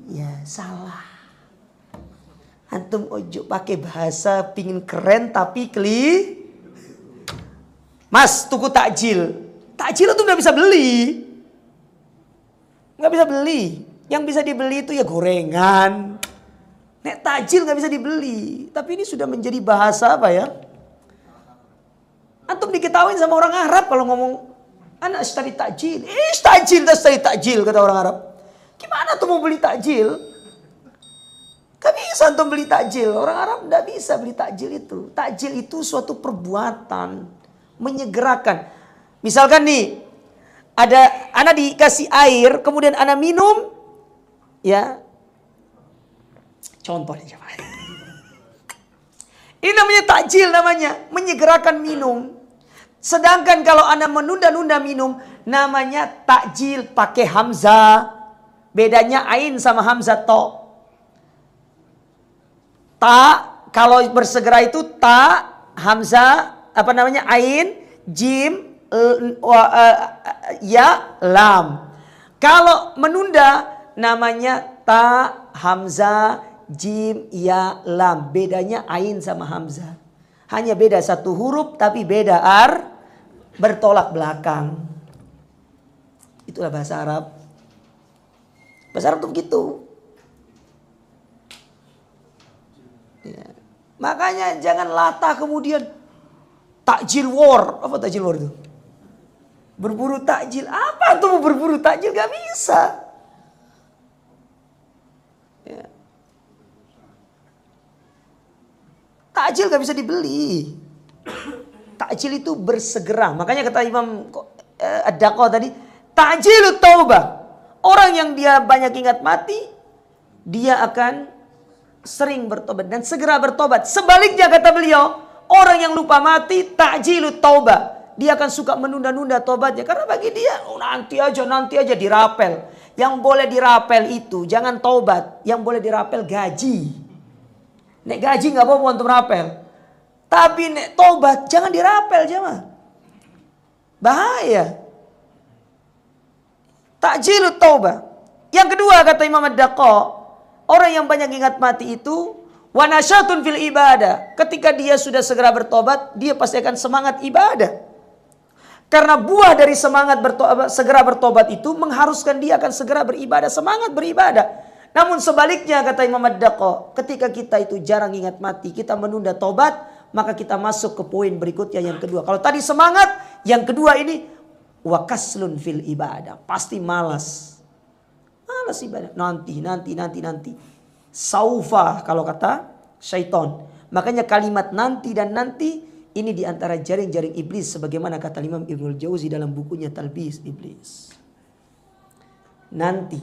Ya, salah. Antum ojo pakai bahasa pingin keren tapi Mas, tuku takjil. Takjil itu nggak bisa beli. Nggak bisa beli. Yang bisa dibeli itu ya gorengan. Nek takjil nggak bisa dibeli. Tapi ini sudah menjadi bahasa apa ya? Antum diketawain sama orang Arab kalau ngomong, anak ashtari takjil. Takjil kata orang Arab. Gimana tuh mau beli takjil? Gak bisa antum beli takjil. Orang Arab nggak bisa beli takjil itu. Takjil itu suatu perbuatan. Menyegerakan. Misalkan nih, ada anak dikasih air, kemudian anak minum, ya. Contohnya coba. Ini namanya takjil namanya, menyegerakan minum. Sedangkan kalau anak menunda-nunda minum, namanya takjil pakai hamzah. Bedanya ain sama hamzah to. Ta, kalau bersegera itu ta, hamzah, apa namanya, ain, jim, ya, lam. Kalau menunda namanya ta, hamzah, jim, ya, lam. Bedanya ain sama hamzah. Hanya beda satu huruf tapi beda bertolak belakang. Itulah bahasa Arab. Bahasa Arab tuh begitu. Ya. Makanya jangan latah kemudian takjil war. Apa takjil war itu? Berburu takjil. Apa tuh berburu takjil? Gak bisa. Ya. Takjil gak bisa dibeli. Takjil itu bersegera. Makanya kata Imam Ad-Daqqa tadi, takjilut taubah. Orang yang dia banyak ingat mati, dia akan sering bertobat dan segera bertobat. Sebaliknya kata beliau, orang yang lupa mati, takjilut taubah. Dia akan suka menunda-nunda tobatnya. Karena bagi dia, nanti aja dirapel. Yang boleh dirapel itu, jangan tobat. Yang boleh dirapel gaji. Nek gaji gak apa-apa untuk merapel. Tapi nek tobat, jangan dirapel jemaah. Bahaya. Takjilut taubah. Yang kedua kata Imam Ad-Daqqa, orang yang banyak ingat mati itu wa nasyatun fil ibadah. Ketika dia sudah segera bertobat, dia pasti akan semangat ibadah. Karena buah dari semangat segera bertobat itu mengharuskan dia akan segera beribadah, semangat beribadah. Namun sebaliknya kata Imam Ad-Daqqa, ketika kita itu jarang ingat mati, kita menunda tobat, maka kita masuk ke poin berikutnya yang kedua. Kalau tadi semangat, yang kedua ini wa kaslun fil ibadah. Pasti malas. Malas ibadah. Nanti. Saufa kalau kata syaitan. Makanya kalimat nanti dan nanti ini diantara jaring-jaring iblis. Sebagaimana kata Imam Ibnul Jauzi dalam bukunya Talbis Iblis. Nanti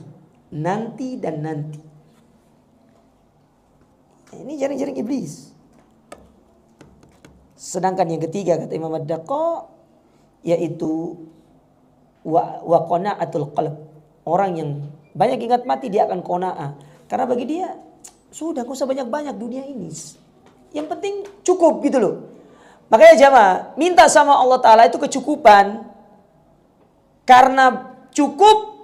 dan nanti. Ini jaring-jaring iblis. Sedangkan yang ketiga kata Imam Ad-Daqqa, yaitu wa qana'atul qalb. Orang yang banyak ingat mati dia akan qana'ah. Karena bagi dia sudah gak usah banyak-banyak dunia ini. Yang penting cukup gitu loh. Makanya jamaah minta sama Allah Ta'ala itu kecukupan. Karena cukup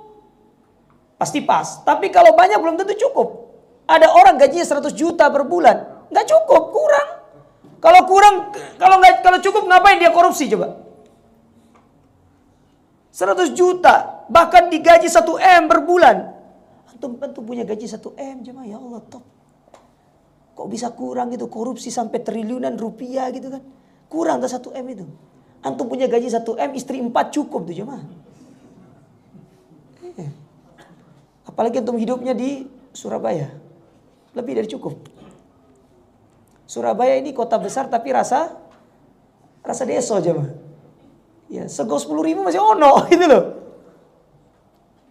pasti pas. Tapi kalau banyak belum tentu cukup. Ada orang gajinya 100 juta per bulan, gak cukup, kurang. Kalau cukup ngapain dia korupsi coba? 100 juta, bahkan digaji 1 M per bulan. Antum punya gaji 1 M jemaah, ya Allah top. Kok bisa kurang gitu, korupsi sampai triliunan rupiah gitu kan. Kurang ke 1 M itu. Antum punya gaji 1 M, istri 4 cukup tuh jemaah. Apalagi antum hidupnya di Surabaya. Lebih dari cukup. Surabaya ini kota besar tapi rasa desa jemaah. Ya, sego 10.000 masih ono gitu loh.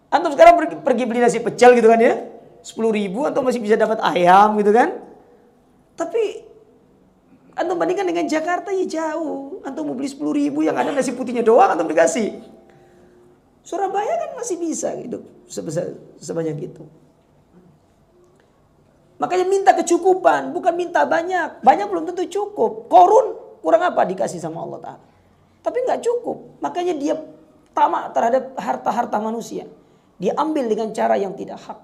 Antum sekarang pergi beli nasi pecel gitu kan ya. 10.000 antum masih bisa dapat ayam gitu kan. Tapi antum bandingkan dengan Jakarta ya jauh. Antum mau beli 10.000 yang ada nasi putihnya doang antum dikasih. Surabaya kan masih bisa gitu sebanyak itu. Makanya minta kecukupan, bukan minta banyak. Banyak belum tentu cukup. Korun kurang apa dikasih sama Allah Ta'ala. Tapi gak cukup. Makanya dia tamak terhadap harta-harta manusia. Dia ambil dengan cara yang tidak hak.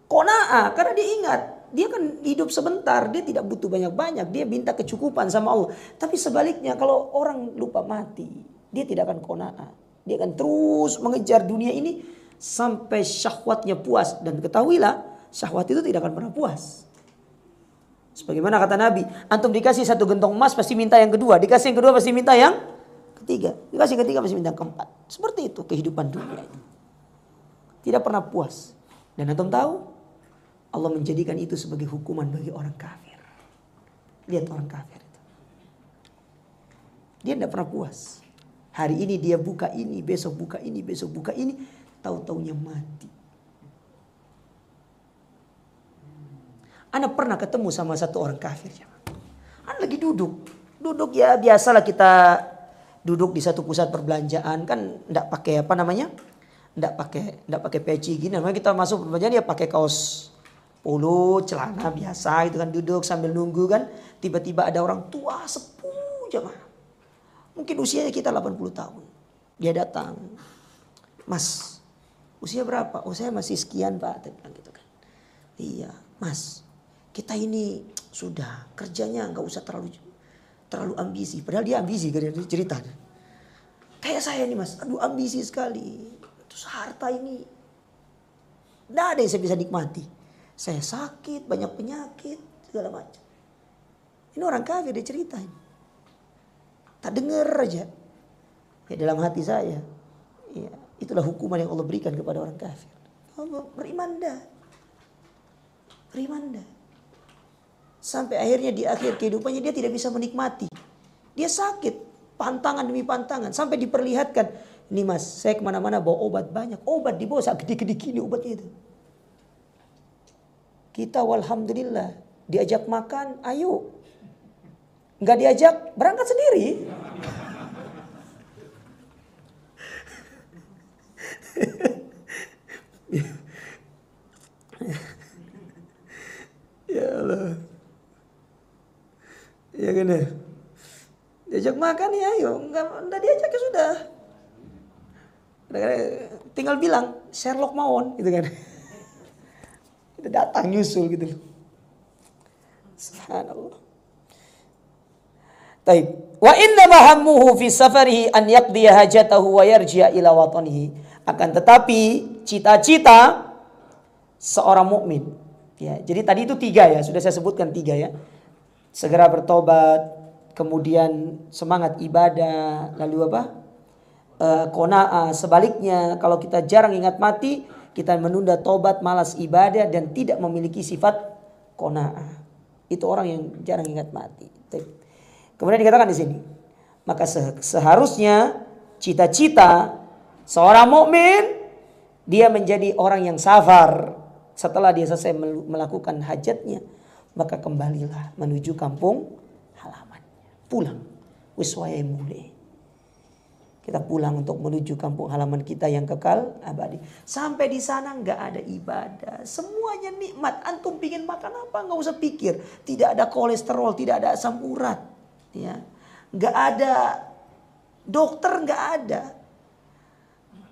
Qana'ah, karena dia ingat. Dia kan hidup sebentar. Dia tidak butuh banyak-banyak. Dia minta kecukupan sama Allah. Tapi sebaliknya kalau orang lupa mati, dia tidak akan qana'ah. Dia akan terus mengejar dunia ini sampai syahwatnya puas. Dan ketahuilah, syahwat itu tidak akan pernah puas. Sebagaimana kata Nabi, antum dikasih 1 gentong emas pasti minta yang kedua. Dikasih yang kedua pasti minta yang ketiga. Dikasih yang ketiga pasti minta yang keempat. Seperti itu kehidupan dunia ini. Tidak pernah puas. Dan antum tahu, Allah menjadikan itu sebagai hukuman bagi orang kafir. Lihat orang kafir itu. Dia tidak pernah puas. Hari ini dia buka ini, besok buka ini, besok buka ini. Tahu-taunya mati. Ana pernah ketemu sama satu orang kafir. Ana lagi duduk ya biasalah kita duduk di satu pusat perbelanjaan kan enggak pakai apa namanya? Enggak pakai peci gini. Namanya kita masuk perbelanjaan dia pakai kaos polo, celana biasa gitu kan, duduk sambil nunggu kan. Tiba-tiba ada orang tua sepuh jemaah. Mungkin usianya kita 80 tahun. Dia datang. Mas, usia berapa? Oh saya masih sekian Pak. Dia bilang gitu kan. Iya, Mas. Kita ini sudah kerjanya nggak usah terlalu ambisi. Padahal dia ambisi kan dia cerita. Kayak saya nih Mas, aduh ambisi sekali. Terus harta ini nggak ada yang saya bisa nikmati. Saya sakit, banyak penyakit, segala macam. Ini orang kafir dia ceritain. Tak dengar aja. Ya dalam hati saya, ya, itulah hukuman yang Allah berikan kepada orang kafir. Beriman dah. Sampai akhirnya di akhir kehidupannya dia tidak bisa menikmati. Dia sakit, pantangan demi pantangan. Sampai diperlihatkan, ini mas, saya kemana-mana bawa obat banyak. Obat dibawa saat gede-gede gini obatnya itu. Kita walhamdulillah diajak makan, ayo. Nggak diajak, berangkat sendiri. Ya Allah. Ya kan ya. Diajak makan ya ayo. Enggak diajak ya sudah. Tinggal bilang Sherlock Mawon gitu kan. Kita datang nyusul gitu loh. Subhanallah. Taib. Wa inna mahammuhu fi safarihi an yaqdiya hajatahu wa yarji'a ila watanihi. Akan tetapi cita-cita seorang mukmin, ya, jadi tadi itu 3 ya, sudah saya sebutkan 3 ya. Segera bertobat, kemudian semangat ibadah, lalu apa? Qanaah. Sebaliknya, kalau kita jarang ingat mati, kita menunda tobat, malas ibadah dan tidak memiliki sifat qanaah. Itu orang yang jarang ingat mati. Kemudian dikatakan di sini, maka seharusnya cita-cita seorang mukmin dia menjadi orang yang sabar. Setelah dia selesai melakukan hajatnya, maka kembalilah menuju kampung halamannya. Pulang. Wis wayahe mulih. Kita pulang untuk menuju kampung halaman kita yang kekal abadi. Sampai di sana nggak ada ibadah, semuanya nikmat. Antum pingin makan apa nggak usah pikir. Tidak ada kolesterol, tidak ada asam urat, ya, nggak ada dokter, nggak ada.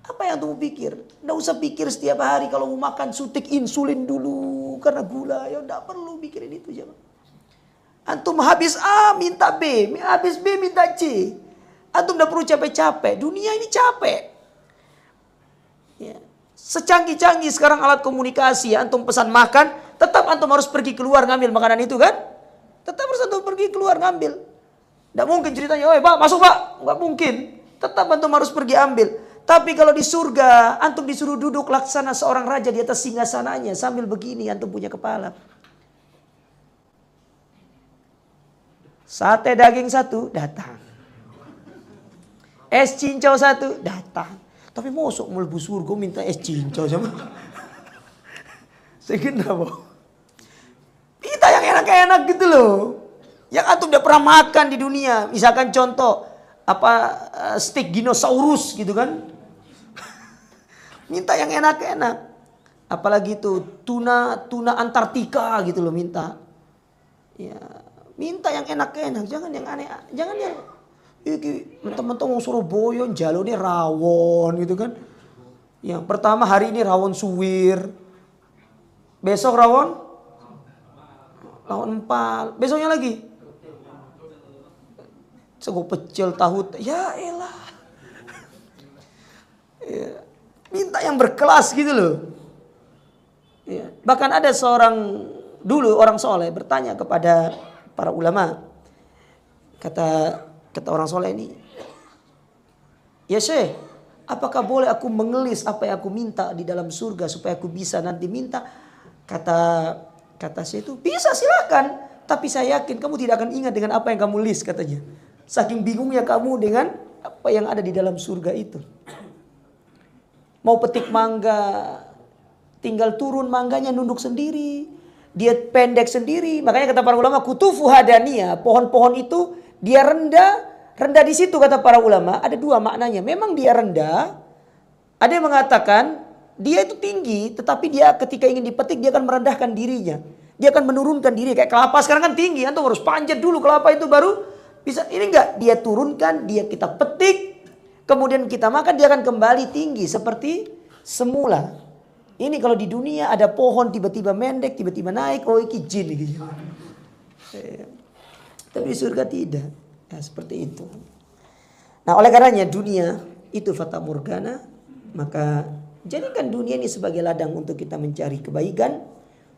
Apa yang antum pikir? Nggak usah pikir setiap hari kalau mau makan suntik insulin dulu karena gula. Ya nggak perlu pikirin itu jangan. Antum habis A minta B, habis B minta C. Antum udah perlu capek-capek. Dunia ini capek. Ya. Secanggih-canggih sekarang alat komunikasi. Antum pesan makan, tetap antum harus pergi keluar ngambil makanan itu kan? Tetap harus antum pergi keluar ngambil. Nggak mungkin ceritanya, "Oi, Pak, masuk, Pak." Nggak mungkin. Tetap antum harus pergi ambil. Tapi kalau di surga, antum disuruh duduk laksana seorang raja di atas singgasananya sambil begini, antum punya kepala. Sate daging 1 datang. Es cincau 1 datang. Tapi mosok mlebu surga minta es cincau sama. Saya kenapa? Kita yang enak-enak gitu loh. Yang antum udah pernah makan di dunia. Misalkan contoh steak dinosaurus gitu kan. Minta yang enak-enak. Apalagi itu tuna Antartika gitu loh minta. Ya, minta yang enak-enak, jangan yang aneh, jangan yang mentang-mentang mau Surabaya jalurnya rawon gitu kan. Yang pertama hari ini rawon suwir. Besok rawon empal. Besoknya lagi sego pecel tahu. Ya elah. Ya. Minta yang berkelas gitu loh. Ya. Bahkan ada dulu orang soleh bertanya kepada para ulama. Kata orang soleh ini, "Ya Syekh, apakah boleh aku mengelis apa yang aku minta di dalam surga supaya aku bisa nanti minta?" Kata Syekh itu, "Bisa, silakan. Tapi saya yakin kamu tidak akan ingat dengan apa yang kamu list," katanya. Saking bingungnya kamu dengan apa yang ada di dalam surga itu. Mau petik mangga, tinggal turun mangganya nunduk sendiri. Dia pendek sendiri. Makanya kata para ulama, kutufu hadaniyah. Pohon-pohon itu dia rendah. Rendah di situ kata para ulama. Ada 2 maknanya. Memang dia rendah. Ada yang mengatakan dia itu tinggi. Tetapi dia ketika ingin dipetik dia akan merendahkan dirinya. Dia akan menurunkan diri. Kayak kelapa sekarang kan tinggi. Antum harus panjat dulu kelapa itu baru bisa. Ini enggak. Dia turunkan. Kita petik. Kemudian kita makan, dia akan kembali tinggi seperti semula. Ini kalau di dunia ada pohon tiba-tiba mendek, tiba-tiba naik, oh iki jin gitu. Tapi di surga tidak. Ya, seperti itu. Nah, oleh karenanya dunia itu fata morgana, maka jadikan dunia ini sebagai ladang untuk kita mencari kebaikan.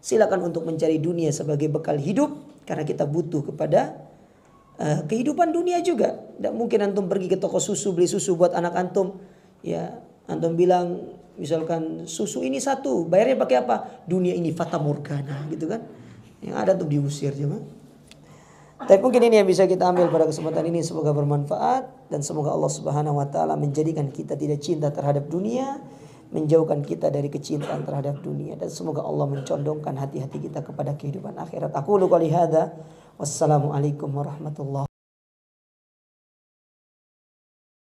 Silakan untuk mencari dunia sebagai bekal hidup karena kita butuh kepada kehidupan dunia juga. Tidak mungkin antum pergi ke toko susu beli susu buat anak antum, ya antum bilang misalkan susu ini satu, bayarnya pakai apa? Dunia ini fata morgana gitu kan. Yang ada tuh diusir cuma. Tapi mungkin ini yang bisa kita ambil pada kesempatan ini, semoga bermanfaat dan semoga Allah Subhanahu wa taala menjadikan kita tidak cinta terhadap dunia, menjauhkan kita dari kecintaan terhadap dunia, dan semoga Allah mencondongkan hati-hati kita kepada kehidupan akhirat. Aku qouli hadza, wassalamualaikum warahmatullahi